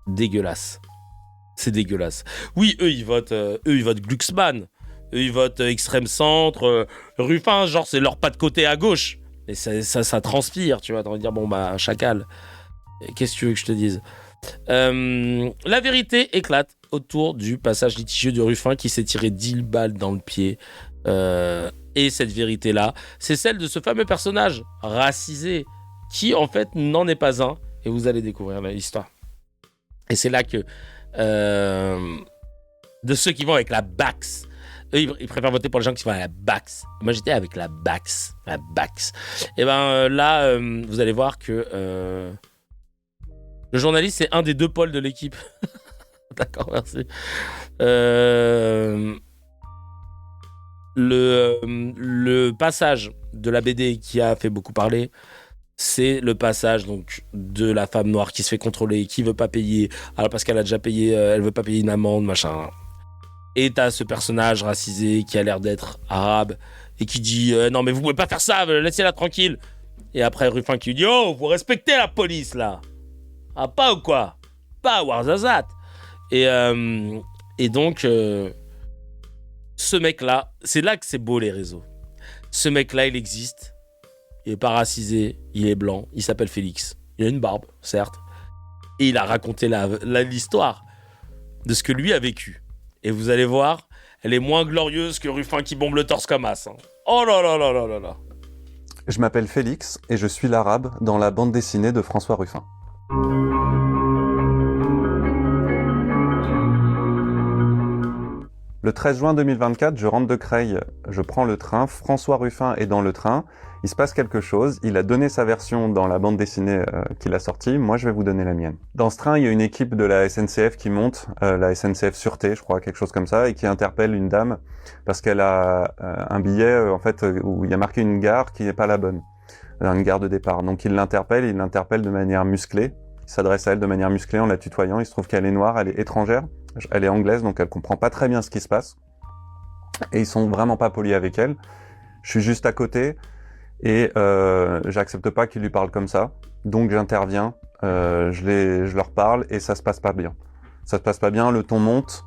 dégueulasse. C'est dégueulasse. Oui, eux, ils votent Glucksmann. Eux, ils votent extrême centre. Ruffin, genre, c'est leur pas de côté à gauche. Et ça transpire, tu vois. T'as envie de dire, bon, bah, chacal. Qu'est-ce que tu veux que je te dise ? La vérité éclate autour du passage litigieux de Ruffin qui s'est tiré 10 balles dans le pied. Et cette vérité-là, c'est celle de ce fameux personnage racisé qui, en fait, n'en est pas un. Et vous allez découvrir l'histoire. Et c'est là que... de ceux qui vont avec la Bax. Eux, ils préfèrent voter pour les gens qui vont à la Bax. Moi, j'étais avec la Bax. Et ben là, vous allez voir que le journaliste, c'est un des deux pôles de l'équipe. D'accord, merci. Le passage de la BD qui a fait beaucoup parler, c'est le passage donc de la femme noire qui se fait contrôler, qui veut pas payer, alors parce qu'elle a déjà payé, elle veut pas payer une amende, machin. Et t'as ce personnage racisé qui a l'air d'être arabe et qui dit non mais vous pouvez pas faire ça, laissez-la tranquille. Et après Ruffin qui lui dit oh vous respectez la police là, ah pas ou quoi, pas Warzazat. Et donc ce mec là, c'est là que c'est beau les réseaux. Ce mec là il existe, il est pas racisé, il est blanc, il s'appelle Félix, il a une barbe certes, et il a raconté l'histoire de ce que lui a vécu. Et vous allez voir, elle est moins glorieuse que Ruffin qui bombe le torse comme as. Hein. Oh là là là là là là. Je m'appelle Félix et je suis l'arabe dans la bande dessinée de François Ruffin. Le 13 juin 2024, je rentre de Creil, je prends le train, François Ruffin est dans le train, il se passe quelque chose, il a donné sa version dans la bande dessinée qu'il a sortie, moi je vais vous donner la mienne. Dans ce train, il y a une équipe de la SNCF qui monte, la SNCF Sûreté, je crois, quelque chose comme ça, et qui interpelle une dame parce qu'elle a un billet en fait où il y a marqué une gare qui n'est pas la bonne, une gare de départ. Donc il l'interpelle de manière musclée, il s'adresse à elle de manière musclée en la tutoyant, il se trouve qu'elle est noire, elle est étrangère, elle est anglaise, donc elle comprend pas très bien ce qui se passe, et ils sont vraiment pas polis avec elle. Je suis juste à côté, et j'accepte pas qu'il lui parle comme ça, donc j'interviens, je leur parle et ça se passe pas bien. Ça se passe pas bien, le ton monte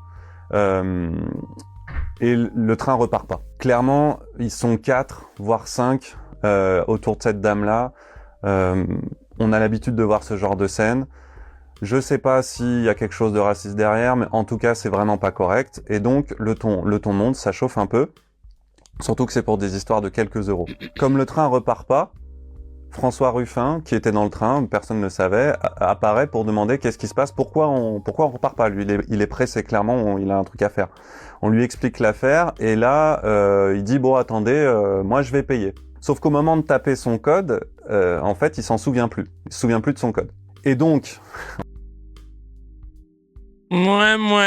et le train repart pas. Clairement, ils sont 4 voire 5 autour de cette dame-là. On a l'habitude de voir ce genre de scène. Je sais pas s'il y a quelque chose de raciste derrière, mais en tout cas c'est vraiment pas correct. Et donc le ton monte, ça chauffe un peu. Surtout que c'est pour des histoires de quelques euros. Comme le train repart pas, François Ruffin, qui était dans le train, personne ne le savait, apparaît pour demander qu'est-ce qui se passe, pourquoi on repart pas. Lui, il est pressé, clairement, il a un truc à faire. On lui explique l'affaire, et là, il dit, bon, attendez, moi je vais payer. Sauf qu'au moment de taper son code, en fait, il s'en souvient plus. Il se souvient plus de son code. Et donc... Ouais.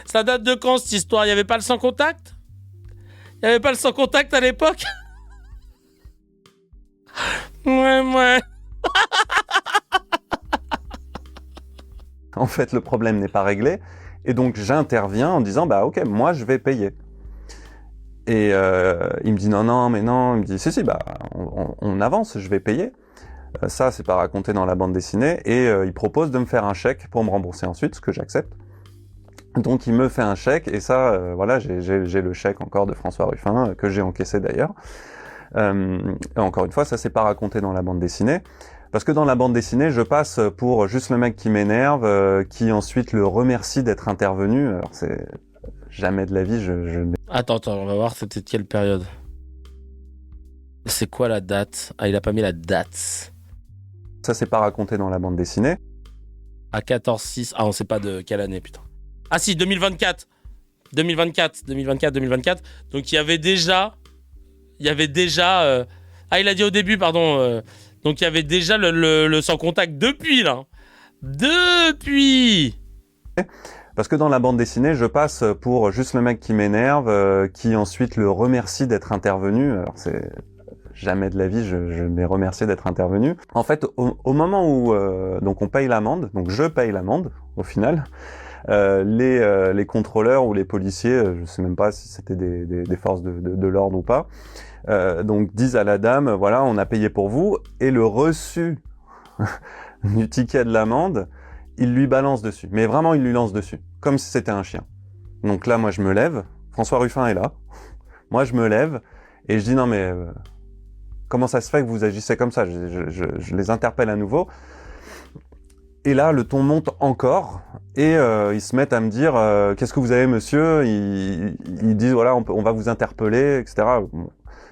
Ça date de quand cette histoire ? Il n'y avait pas le sans contact ? Il n'y avait pas le sans contact à l'époque ? Ouais. En fait, le problème n'est pas réglé. Et donc, j'interviens en disant, bah ok, moi, je vais payer. Et il me dit, non. Il me dit, si, bah, on avance, je vais payer. Ça, c'est pas raconté dans la bande dessinée. Et il propose de me faire un chèque pour me rembourser ensuite, ce que j'accepte. Donc il me fait un chèque, et ça, voilà, j'ai le chèque encore de François Ruffin, que j'ai encaissé d'ailleurs. Encore une fois, ça c'est pas raconté dans la bande dessinée, parce que dans la bande dessinée, je passe pour juste le mec qui m'énerve, qui ensuite le remercie d'être intervenu. Alors c'est jamais de la vie, Attends, on va voir c'était de quelle période. C'est quoi la date ? Ah, il a pas mis la date. Ça c'est pas raconté dans la bande dessinée. À 14-6. Ah, on sait pas de quelle année, putain. Ah si, 2024. 2024. Donc il y avait déjà... Ah, il a dit au début, pardon. Donc il y avait déjà le sans contact depuis, là. Depuis. Parce que dans la bande dessinée, je passe pour juste le mec qui m'énerve, qui ensuite le remercie d'être intervenu. Alors c'est jamais de la vie, je m'ai remercié d'être intervenu. En fait, au moment où donc on paye l'amende, donc je paye l'amende au final, les contrôleurs ou les policiers, je sais même pas si c'était des forces de l'ordre ou pas, donc disent à la dame, voilà, on a payé pour vous, et le reçu du ticket de l'amende, il lui balance dessus. Mais vraiment, il lui lance dessus, comme si c'était un chien. Donc là, moi, je me lève. François Ruffin est là. Moi, je me lève et je dis, non, mais comment ça se fait que vous agissez comme ça ? Je les interpelle à nouveau. Et là, le ton monte encore. Et ils se mettent à me dire, qu'est-ce que vous avez, monsieur ? Ils disent, voilà, on va vous interpeller, etc. Bon,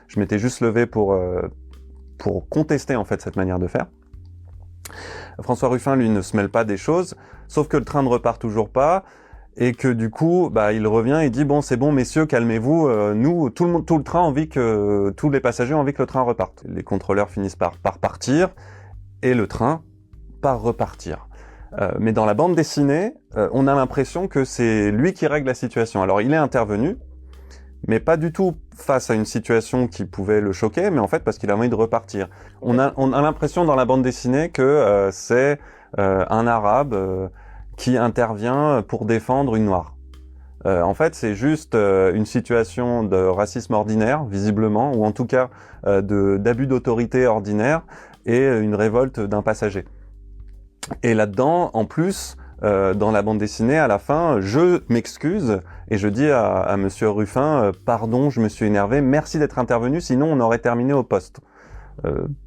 je m'étais juste levé pour contester, en fait, cette manière de faire. François Ruffin, lui, ne se mêle pas des choses, sauf que le train ne repart toujours pas, et que du coup, il revient et dit, bon, c'est bon, messieurs, calmez-vous, nous, tout le train a envie que, tous les passagers ont envie que le train reparte. Les contrôleurs finissent par partir, et le train par repartir. Mais dans la bande dessinée, on a l'impression que c'est lui qui règle la situation. Alors, il est intervenu, mais pas du tout face à une situation qui pouvait le choquer, mais en fait parce qu'il a envie de repartir. On a l'impression dans la bande dessinée que c'est un arabe qui intervient pour défendre une noire. En fait, c'est juste une situation de racisme ordinaire, visiblement, ou en tout cas d'abus d'autorité ordinaire, et une révolte d'un passager. Et là-dedans, en plus, dans la bande dessinée, à la fin, je m'excuse et je dis à monsieur Ruffin, pardon, je me suis énervé, merci d'être intervenu, sinon on aurait terminé au poste.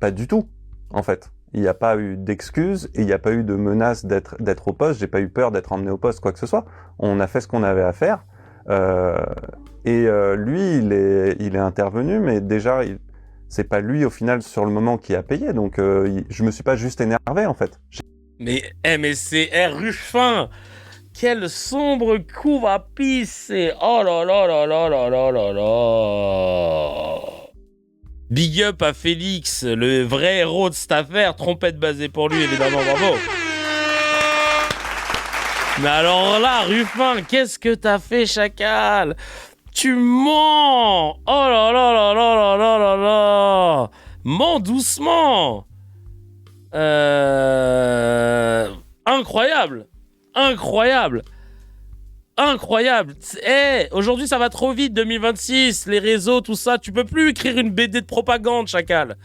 Pas du tout, en fait. Il n'y a pas eu d'excuses et il n'y a pas eu de menace d'être au poste. J'ai pas eu peur d'être emmené au poste, quoi que ce soit. On a fait ce qu'on avait à faire. Lui, il est intervenu, mais déjà, c'est pas lui au final sur le moment qui a payé. Donc, je me suis pas juste énervé, en fait. Mais c'est Ruffin. Quel sombre coup va pisser. Oh là là là là là là là là. Big up à Félix, le vrai héros de cette affaire. Trompette basée pour lui, évidemment, bravo. Mais alors là, Ruffin, qu'est-ce que t'as fait, chacal ? Tu mens. Oh là là là là là là là là. Mens doucement. Incroyable. Aujourd'hui, ça va trop vite, 2026, les réseaux, tout ça. Tu peux plus écrire une BD de propagande, chacal.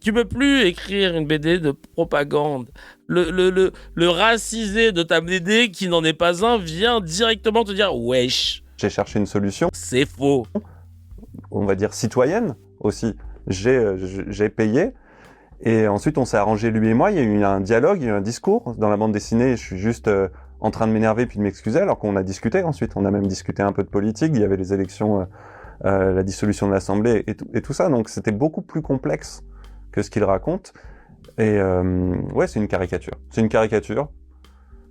Tu peux plus écrire une BD de propagande. Le racisé de ta BD, qui n'en est pas un, vient directement te dire « Wesh ». J'ai cherché une solution. C'est faux. On va dire citoyenne aussi. J'ai payé. Et ensuite, on s'est arrangé, lui et moi. Il y a eu un dialogue, il y a eu un discours. Dans la bande dessinée, je suis juste en train de m'énerver puis de m'excuser, alors qu'on a discuté ensuite. On a même discuté un peu de politique. Il y avait les élections, la dissolution de l'Assemblée et tout ça. Donc, c'était beaucoup plus complexe que ce qu'il raconte. Et ouais, c'est une caricature.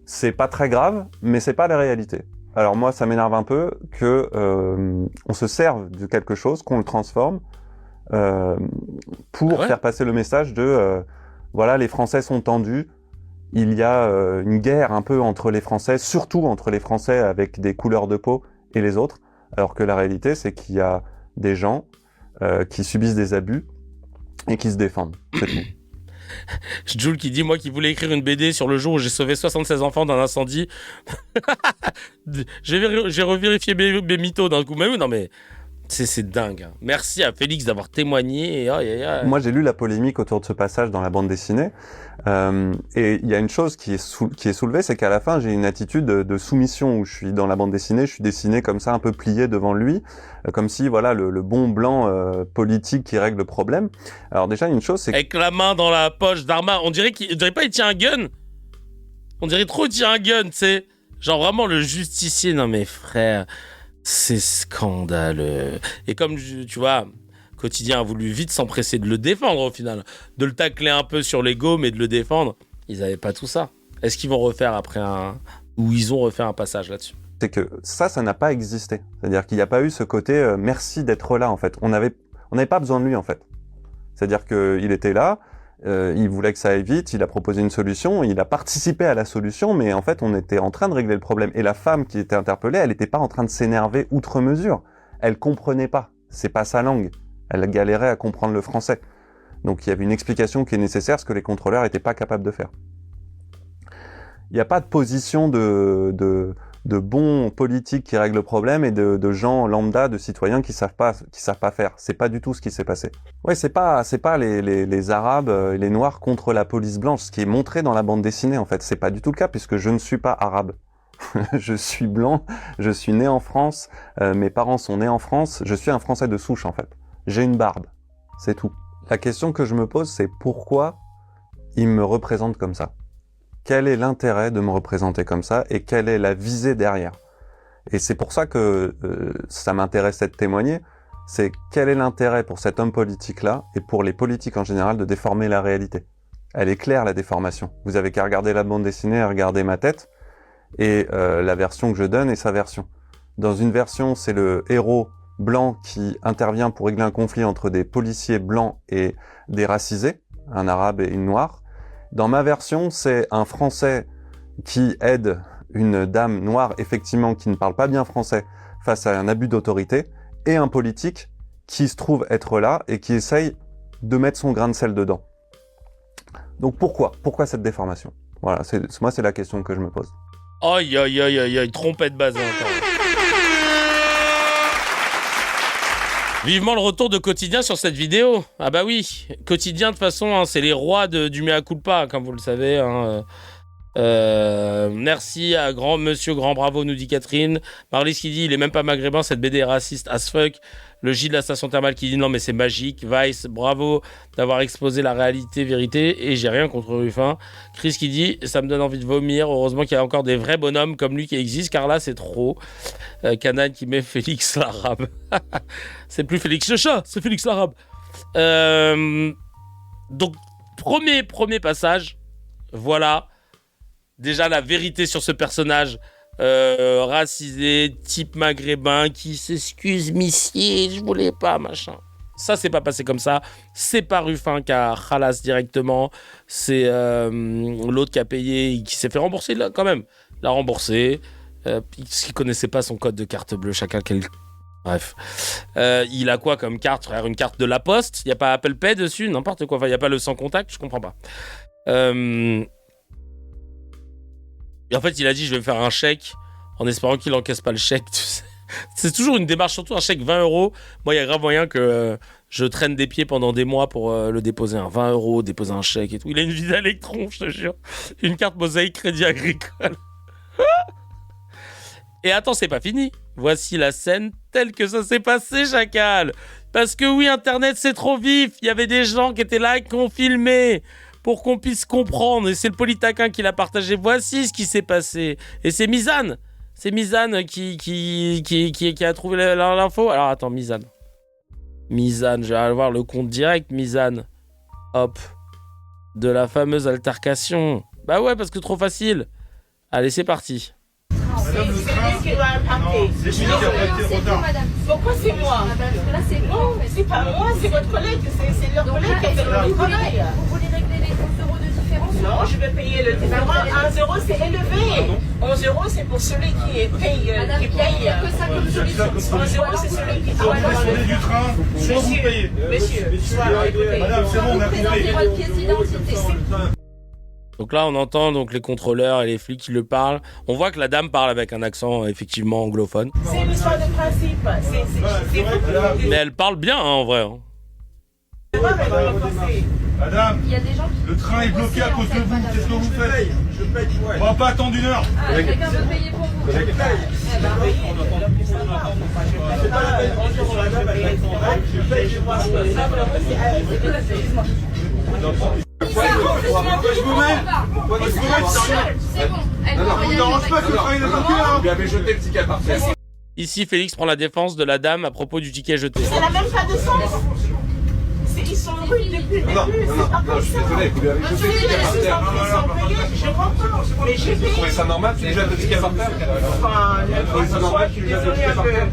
C'est pas très grave, mais c'est pas la réalité. Alors moi, ça m'énerve un peu que on se serve de quelque chose, qu'on le transforme, pour faire passer le message de voilà, les Français sont tendus, il y a une guerre un peu entre les Français, surtout entre les Français avec des couleurs de peau et les autres, alors que la réalité c'est qu'il y a des gens qui subissent des abus et qui se défendent, c'est tout. Jules qui dit, moi qui voulais écrire une BD sur le jour où j'ai sauvé 76 enfants d'un incendie. J'ai revérifié mes mythos d'un coup. Mais oui, non mais... C'est dingue. Hein. Merci à Félix d'avoir témoigné. Et Moi, j'ai lu la polémique autour de ce passage dans la bande dessinée. Et il y a une chose qui est soulevée, c'est qu'à la fin, j'ai une attitude de soumission où je suis dans la bande dessinée, je suis dessiné comme ça, un peu plié devant lui, comme si, voilà, le bon blanc politique qui règle le problème. Alors déjà, une chose, c'est avec la main dans la poche d'Arma, on dirait pas il tient un gun. On dirait trop il tient un gun, tu sais. Genre vraiment le justicier. Non mais frère... C'est scandaleux. Et comme, tu vois, Quotidien a voulu vite s'empresser de le défendre au final, de le tacler un peu sur l'ego, mais de le défendre, ils n'avaient pas tout ça. Est-ce qu'ils vont refaire ou ils ont refait un passage là-dessus? C'est que ça n'a pas existé. C'est-à-dire qu'il n'y a pas eu ce côté merci d'être là, en fait. On n'avait pas besoin de lui, en fait. C'est-à-dire qu'il était là, il voulait que ça aille vite, il a proposé une solution, il a participé à la solution, mais en fait, on était en train de régler le problème. Et la femme qui était interpellée, elle n'était pas en train de s'énerver outre mesure. Elle comprenait pas. C'est pas sa langue. Elle galérait à comprendre le français. Donc il y avait une explication qui est nécessaire, ce que les contrôleurs n'étaient pas capables de faire. Il n'y a pas de position de bons politiques qui règlent le problème et de gens lambda, de citoyens qui savent pas faire. C'est pas du tout ce qui s'est passé. Ouais, c'est pas les Arabes et les Noirs contre la police blanche, ce qui est montré dans la bande dessinée en fait. C'est pas du tout le cas puisque je ne suis pas arabe. Je suis blanc, je suis né en France, mes parents sont nés en France, je suis un Français de souche en fait. J'ai une barbe, c'est tout. La question que je me pose, c'est pourquoi ils me représentent comme ça? Quel est l'intérêt de me représenter comme ça et quelle est la visée derrière? Et c'est pour ça que ça m'intéressait de témoigner, c'est quel est l'intérêt pour cet homme politique-là et pour les politiques en général de déformer la réalité? Elle est claire la déformation. Vous avez qu'à regarder la bande dessinée, à regarder ma tête et la version que je donne et sa version. Dans une version, c'est le héros blanc qui intervient pour régler un conflit entre des policiers blancs et des racisés, un arabe et une noire. Dans ma version, c'est un Français qui aide une dame noire, effectivement, qui ne parle pas bien français, face à un abus d'autorité, et un politique qui se trouve être là et qui essaye de mettre son grain de sel dedans. Donc pourquoi cette déformation? Voilà, moi c'est la question que je me pose. Aïe, aïe, aïe, aïe, aïe, trompette basin. Vivement le retour de Quotidien sur cette vidéo. Ah bah oui, Quotidien de toute façon, hein, c'est les rois du mea culpa, comme vous le savez. Hein. Merci à Monsieur Grand Bravo, nous dit Catherine. Marlys qui dit, il est même pas maghrébin, cette BD est raciste as fuck. Le J de la station thermale qui dit, non mais c'est magique. Vice, bravo d'avoir exposé la vérité, et j'ai rien contre Ruffin. Chris qui dit, ça me donne envie de vomir. Heureusement qu'il y a encore des vrais bonhommes comme lui qui existent, car là c'est trop. Canan qui met Félix l'arabe. C'est plus Félix le chat, c'est Félix l'arabe. Donc, premier passage, voilà. Déjà la vérité sur ce personnage racisé, type maghrébin, qui s'excuse, missier, je voulais pas, machin. Ça, c'est pas passé comme ça. C'est pas Ruffin qui a khalas directement. C'est l'autre qui a payé, qui s'est fait rembourser là, quand même. L'a remboursé. Parce qu'il connaissait pas son code de carte bleue, chacun quel... Bref. Il a quoi comme carte, frère? Une carte de la Poste? Il n'y a pas Apple Pay dessus? N'importe quoi. Enfin, il n'y a pas le sans contact? Je comprends pas. Et en fait, il a dit, je vais me faire un chèque en espérant qu'il encaisse pas le chèque. Tu sais. C'est toujours une démarche, surtout un chèque 20 €. Moi, il y a grave moyen que je traîne des pieds pendant des mois pour le déposer. 20 €, déposer un chèque et tout. Il a une vie d'électron, je te jure. Une carte Mosaïque Crédit Agricole. Et attends, c'est pas fini. Voici la scène telle que ça s'est passé, chacal. Parce que oui, Internet, c'est trop vif. Il y avait des gens qui étaient là et qui ont filmé pour qu'on puisse comprendre. Et c'est le Polytaquin qui l'a partagé. Voici ce qui s'est passé. Et c'est Mizane. C'est Mizane qui a trouvé l'info. Alors attends, Mizane, je vais aller voir le compte direct, Mizane. Hop. De la fameuse altercation. Bah ouais, parce que trop facile. Allez, c'est parti. C'est lui qui doit impacter. C'est lui qui a impacté le retard. Pourquoi c'est moi? Là, c'est non, c'est pas moi, c'est votre collègue. C'est leur collègue qui a fait le travail. Vous voulez régler les 11 € de différence? Non, je vais payer le différent. 1 €, c'est élevé. 11 € c'est pour celui qui paye. Madame, il n'y a que ça comme solution. 11 € c'est celui qui Soit vous descendez du train, soit vous payez. Monsieur, écoutez. Madame, c'est bon, on a compris. Présentez votre pièce d'identité. Donc là, on entend donc les contrôleurs et les flics qui le parlent. On voit que la dame parle avec un accent effectivement anglophone. C'est une histoire de principe. Mais elle parle bien, hein, en vrai. Hein. Madame, Il y a des gens qui... le train est bloqué à cause de vous. Qu'est-ce que vous faites? Je paye, ouais. On va pas attendre 1 heure. Ah, quelqu'un veut payer pour vous. Je paye. Eh ben, Je vous mets. c'est bon. Elle Non, va vous ne envoyer dérange pas que le train est bloqué là. Vous avez jeté le ticket par terre. Ici, Félix prend la défense de la dame à propos du ticket jeté. Ça n'a même pas de sens. Ils sont rudes depuis le début. Non, je suis désolé, vous lui avez jeté le ticket par terre. Ils sont payés, je comprends. Mais j'ai Vous trouvez ça normal que tu jettes le ticket par terre? Enfin, il y a Vous trouvez ça normal que tu jettes le ticket par terre?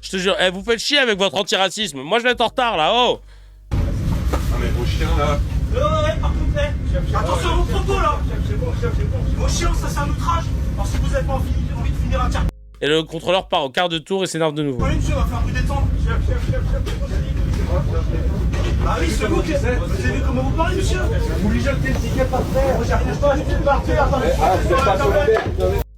Je te jure, vous faites chier avec votre antiracisme. Moi, je vais être en retard, là, oh. Ah mais vos chiens là. par contre, attention à vos propos là. Vos chiens, ça c'est un outrage. Alors si vous n'avez pas envie de finir un tir. Et le contrôleur part au quart de tour et s'énerve de nouveau. Oui, monsieur, on va faire un coup détendre. Ah oui, c'est vous qui... Vous avez vu comment vous parlez, monsieur? Vous lui jetez le ticket par terre. J'arrive pas à jeter par terre. Attendez.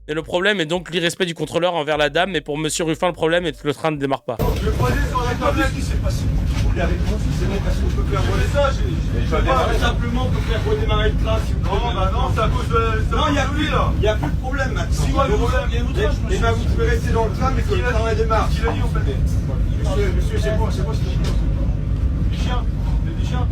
Et le problème est donc l'irrespect du contrôleur envers la dame, mais pour Monsieur Ruffin, le problème est que le train ne démarre pas. Je vais poser sur la table ce qui s'est passé. Vous voulez avec mon fils, c'est bon parce qu'on peut faire voler ça. Je peux pas simplement pour faire redémarrer le train. Non, bah non, c'est à cause de... Non, il n'y a plus de problème maintenant. Si moi, le problème, il y a un outrage, monsieur. Et ben vous pouvez rester dans le train, mais que le train démarre. Qui l'a dit, en fait? Monsieur, c'est moi, c'est des chiens. Des chiens.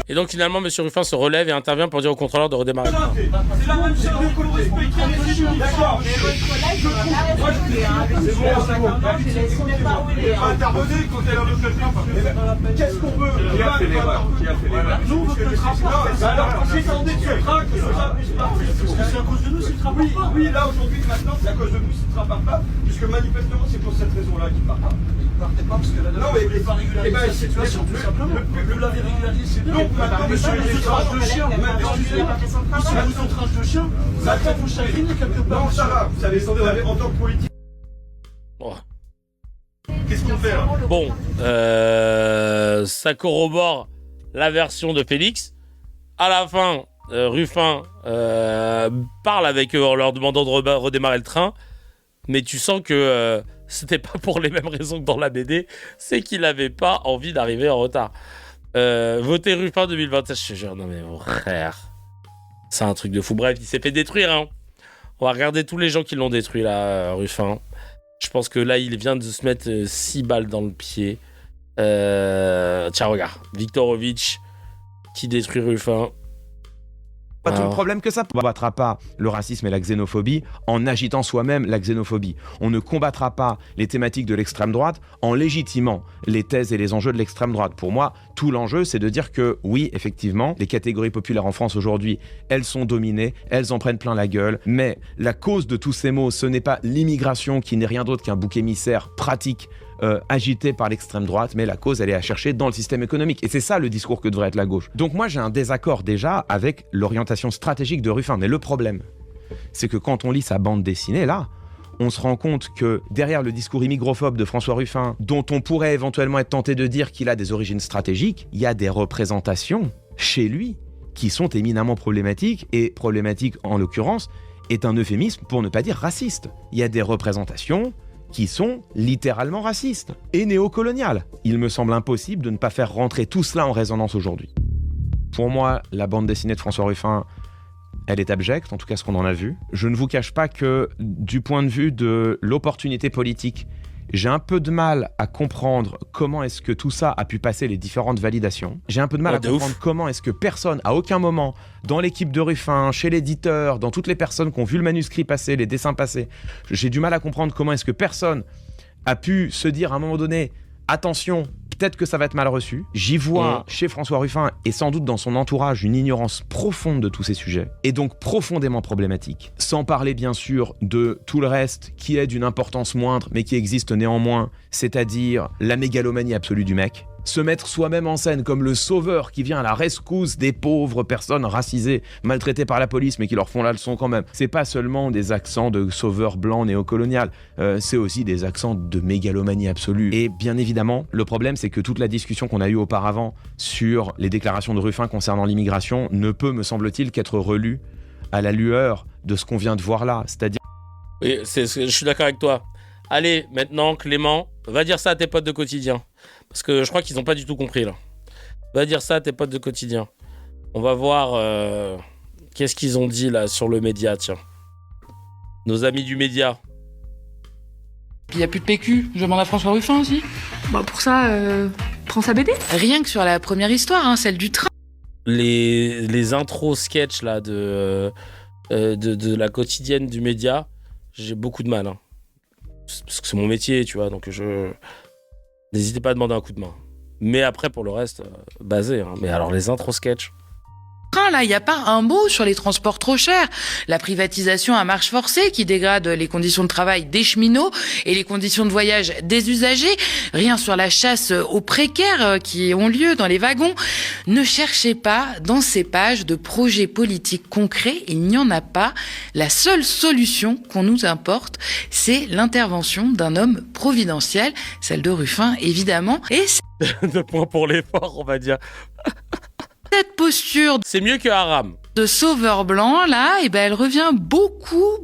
Et donc finalement, Monsieur Ruffin se relève et intervient pour dire au contrôleur de redémarrer. C'est la même chose que le respect qui est ici. D'accord. Mais votre collègue, on a pas respecté, hein. Avec C'est bon, c'est bon. je laisse même pas où il est. Intervenez quand elle a le quelqu'un. Qu'est-ce qu'on veut? Qui a fait l'erreur? Nous, votre transport. Alors, c'est en détruire. Parce que c'est à cause de nous, c'est le train part pas. Oui, là, aujourd'hui, maintenant, c'est à cause de nous, c'est le train part pas. Puisque manifestement, c'est pour cette raison-là qu'il part pas. Il partait pas parce que la dame ne voulait pas régulariser la situation, tout simplement. Vous l'avez régularisé, c'est bien. Donc, maintenant, monsieur, les outrages de chien, les outrages de chien, ça peut vous chagriner quelque part. Non, ça va. Vous savez, en tant que politique. Oh. Qu'est-ce qu'on fait, là? Bon, ça corrobore la version de Félix. À la fin, Ruffin parle avec eux en leur demandant de redémarrer le train. Mais tu sens que c'était pas pour les mêmes raisons que dans la BD. C'est qu'il avait pas envie d'arriver en retard. Voter Ruffin 2027, je te jure, non mais mon frère. C'est un truc de fou. Bref, il s'est fait détruire, hein. On va regarder tous les gens qui l'ont détruit, là, Ruffin. Je pense que là, il vient de se mettre 6 balles dans le pied. Tiens, regarde. Viktorovitch qui détruit Ruffin. Pas tout le problème que ça. On ne combattra pas le racisme et la xénophobie en agitant soi-même la xénophobie. On ne combattra pas les thématiques de l'extrême droite en légitimant les thèses et les enjeux de l'extrême droite. Pour moi, tout l'enjeu, c'est de dire que oui, effectivement, les catégories populaires en France aujourd'hui, elles sont dominées, elles en prennent plein la gueule, mais la cause de tous ces maux, ce n'est pas l'immigration qui n'est rien d'autre qu'un bouc émissaire pratique agité par l'extrême droite, mais la cause, elle est à chercher dans le système économique. Et c'est ça le discours que devrait être la gauche. Donc moi, j'ai un désaccord déjà avec l'orientation stratégique de Ruffin. Mais le problème, c'est que quand on lit sa bande dessinée, là, on se rend compte que derrière le discours immigrophobe de François Ruffin, dont on pourrait éventuellement être tenté de dire qu'il a des origines stratégiques, il y a des représentations chez lui qui sont éminemment problématiques, et problématique en l'occurrence est un euphémisme pour ne pas dire raciste. Il y a des représentations qui sont littéralement racistes et néocoloniales. Il me semble impossible de ne pas faire rentrer tout cela en résonance aujourd'hui. Pour moi, la bande dessinée de François Ruffin, elle est abjecte, en tout cas ce qu'on en a vu. Je ne vous cache pas que du point de vue de l'opportunité politique, j'ai un peu de mal à comprendre comment est-ce que tout ça a pu passer les différentes validations. J'ai un peu de mal à comprendre comment est-ce que personne, à aucun moment, dans l'équipe de Ruffin, chez l'éditeur, dans toutes les personnes qui ont vu le manuscrit passer, les dessins passer, j'ai du mal à comprendre comment est-ce que personne a pu se dire à un moment donné, attention, peut-être que ça va être mal reçu. J'y vois chez François Ruffin et sans doute dans son entourage une ignorance profonde de tous ces sujets et donc profondément problématique. Sans parler bien sûr de tout le reste qui est d'une importance moindre mais qui existe néanmoins, c'est-à-dire la mégalomanie absolue du mec. Se mettre soi-même en scène comme le sauveur qui vient à la rescousse des pauvres personnes racisées, maltraitées par la police, mais qui leur font la leçon quand même. C'est pas seulement des accents de sauveur blanc néocolonial, c'est aussi des accents de mégalomanie absolue. Et bien évidemment, le problème, c'est que toute la discussion qu'on a eue auparavant sur les déclarations de Ruffin concernant l'immigration ne peut, me semble-t-il, qu'être relue à la lueur de ce qu'on vient de voir là. C'est-à-dire... Oui, je suis d'accord avec toi. Allez, maintenant, Clément, va dire ça à tes potes de quotidien. Parce que je crois qu'ils n'ont pas du tout compris, là. Va dire ça à tes potes de quotidien. On va voir qu'est-ce qu'ils ont dit, là, sur le média, tiens. Nos amis du média. Il n'y a plus de PQ. Je demande à François Ruffin aussi. Bah pour ça, prends sa BD. Rien que sur la première histoire, hein, celle du train. Les intros sketch, là, de la quotidienne du média, j'ai beaucoup de mal, hein. parce que c'est mon métier, tu vois, donc n'hésitez pas à demander un coup de main. Mais après, pour le reste, basé. Hein. Mais alors, les intros sketch. Là, il n'y a pas un mot sur les transports trop chers. La privatisation à marche forcée qui dégrade les conditions de travail des cheminots et les conditions de voyage des usagers. Rien sur la chasse aux précaires qui ont lieu dans les wagons. Ne cherchez pas dans ces pages de projets politiques concrets. Il n'y en a pas. La seule solution qu'on nous importe, c'est l'intervention d'un homme providentiel, celle de Ruffin, évidemment. Et 2 points pour l'effort, on va dire. cette posture C'est mieux que Haram. de sauveur blanc, là, elle revient beaucoup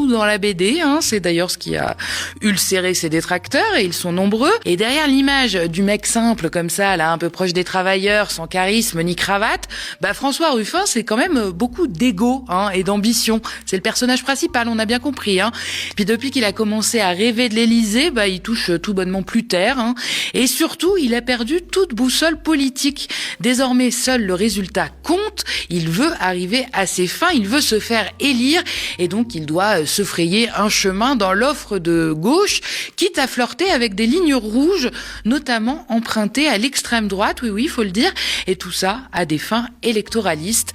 dans la BD. C'est d'ailleurs ce qui a ulcéré ses détracteurs, et ils sont nombreux. Et derrière l'image du mec simple, comme ça, là, un peu proche des travailleurs, sans charisme ni cravate, François Ruffin, c'est quand même beaucoup d'ego et d'ambition. C'est le personnage principal, on a bien compris. Puis depuis qu'il a commencé à rêver de l'Élysée, il touche tout bonnement plus terre. Et surtout, il a perdu toute boussole politique. Désormais, seul le résultat compte. Il veut arriver à ses fins, il veut se faire élire, et donc il doit se frayer un chemin dans l'offre de gauche, quitte à flirter avec des lignes rouges, notamment empruntées à l'extrême droite, oui, il faut le dire, et tout ça à des fins électoralistes.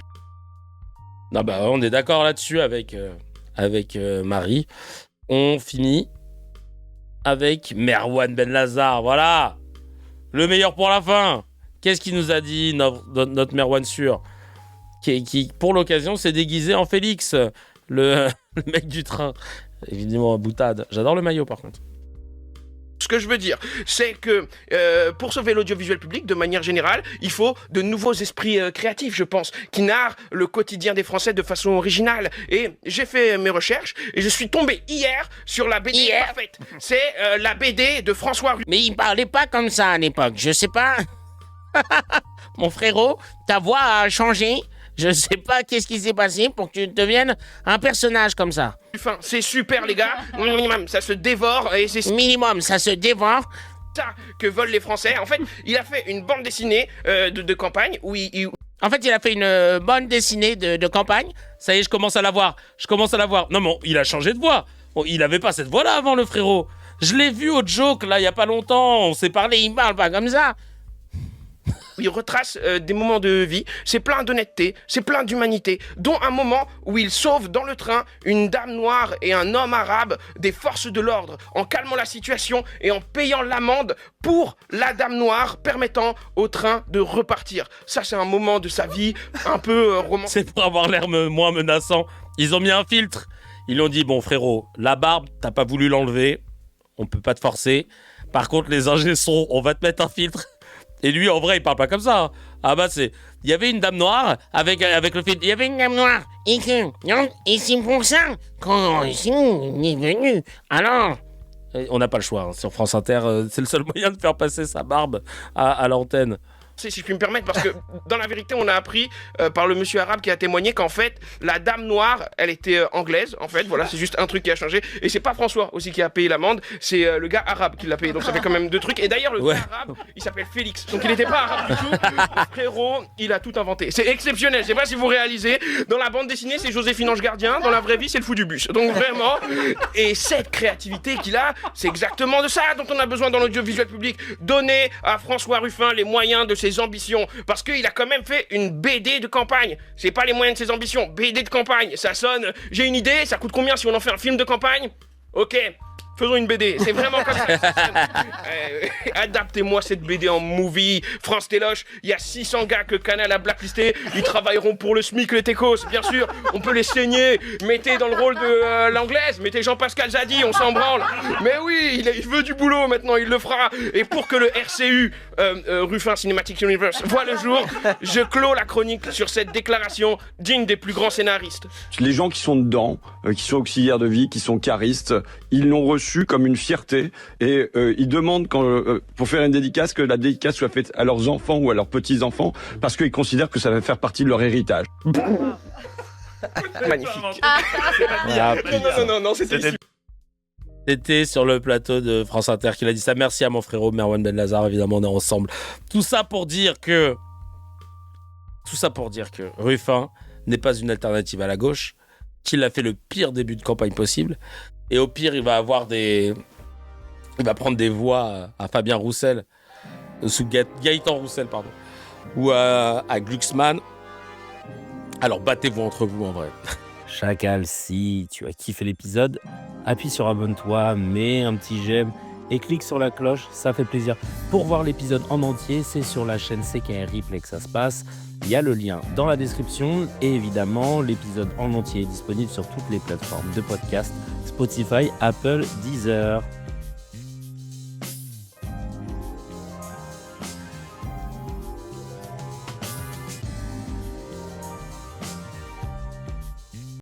Non, on est d'accord là-dessus avec Marie. On finit avec Merwan Benlazar, voilà, le meilleur pour la fin. Qu'est-ce qu'il nous a dit, notre Merwan sûr, qui, pour l'occasion, s'est déguisé en Félix, le mec du train. Évidemment, boutade. J'adore le maillot, par contre. Ce que je veux dire, c'est que pour sauver l'audiovisuel public, de manière générale, il faut de nouveaux esprits créatifs, je pense, qui narrent le quotidien des Français de façon originale. Et j'ai fait mes recherches et je suis tombé hier sur la BD parfaite. C'est la BD de François Ruffin. Mais il parlait pas comme ça à l'époque, je sais pas. Mon frérot, ta voix a changé. Je sais pas qu'est-ce qui s'est passé pour que tu deviennes un personnage comme ça. Enfin, c'est super les gars, minimum, ça se dévore et c'est minimum, ça se dévore. Ça que veulent les Français. En fait, il a fait une bande dessinée de campagne où En fait, il a fait une bande dessinée de campagne. Ça y est, je commence à la voir. Non, mais il a changé de voix. Il avait pas cette voix-là avant, le frérot. Je l'ai vu au joke, là, il y a pas longtemps. On s'est parlé, il parle pas comme ça. Il retrace des moments de vie, c'est plein d'honnêteté, c'est plein d'humanité, dont un moment où il sauve dans le train une dame noire et un homme arabe des forces de l'ordre, en calmant la situation et en payant l'amende pour la dame noire, permettant au train de repartir. Ça, c'est un moment de sa vie un peu romantique. C'est pour avoir l'air moins menaçant. Ils ont mis un filtre. Ils lui ont dit, bon frérot, la barbe, t'as pas voulu l'enlever, on peut pas te forcer. Par contre, les ingé sons, on va te mettre un filtre. Et lui, en vrai, il parle pas comme ça. Il y avait une dame noire avec le film. Il y avait une dame noire. Et c'est pour ça qu'on est venu. Alors, on n'a pas le choix. Sur France Inter, c'est le seul moyen de faire passer sa barbe à l'antenne. Si je puis me permettre, parce que dans la vérité, on a appris par le monsieur arabe qui a témoigné qu'en fait, la dame noire, elle était anglaise. En fait, voilà, c'est juste un truc qui a changé. Et c'est pas François aussi qui a payé l'amende, c'est le gars arabe qui l'a payé. Donc ça fait quand même 2 trucs. Et d'ailleurs, le gars arabe, il s'appelle Félix. Donc il n'était pas arabe du tout. Le frérot, il a tout inventé. C'est exceptionnel. Je sais pas si vous réalisez. Dans la bande dessinée, c'est Joséphine Ange Gardien. Dans la vraie vie, c'est le fou du bus. Donc vraiment. Et cette créativité qu'il a, c'est exactement de ça dont on a besoin dans l'audiovisuel public. Donner à François Ruffin les moyens de ses ambitions, parce qu'il a quand même fait une BD de campagne. C'est pas les moyens de ses ambitions, BD de campagne, ça sonne, j'ai une idée, ça coûte combien si on en fait un film de campagne? Ok, faisons une BD, c'est vraiment comme ça. Adaptez-moi cette BD en movie. France Téloche, il y a 600 gars que Canal a blacklisté, ils travailleront pour le SMIC, les techos, bien sûr, on peut les saigner. Mettez dans le rôle de l'anglaise, mettez Jean-Pascal Zadi, on s'en branle. Mais oui, il veut du boulot maintenant, il le fera. Et pour que le RCU, Ruffin Cinematic Universe, voit le jour, je clôt la chronique sur cette déclaration digne des plus grands scénaristes. Les gens qui sont dedans, qui sont auxiliaires de vie, qui sont caristes, ils l'ont reçu comme une fierté et ils demandent pour faire une dédicace que la dédicace soit faite à leurs enfants ou à leurs petits-enfants parce qu'ils considèrent que ça va faire partie de leur héritage. Magnifique. Non, C'était sur le plateau de France Inter qu'il a dit ça. Merci à mon frérot Merwan Benlazar, évidemment on est ensemble. Tout ça pour dire que Ruffin n'est pas une alternative à la gauche, qu'il a fait le pire début de campagne possible Et au pire, il va prendre des voix à Fabien Roussel, sous Gaëtan Roussel, pardon, ou à Glucksmann. Alors battez-vous entre vous en vrai. Chacal, si tu as kiffé l'épisode, appuie sur abonne-toi, mets un petit j'aime et clique sur la cloche, ça fait plaisir. Pour voir l'épisode en entier, c'est sur la chaîne CKR Replay que ça se passe. Il y a le lien dans la description et évidemment, l'épisode en entier est disponible sur toutes les plateformes de podcast, Spotify, Apple, Deezer.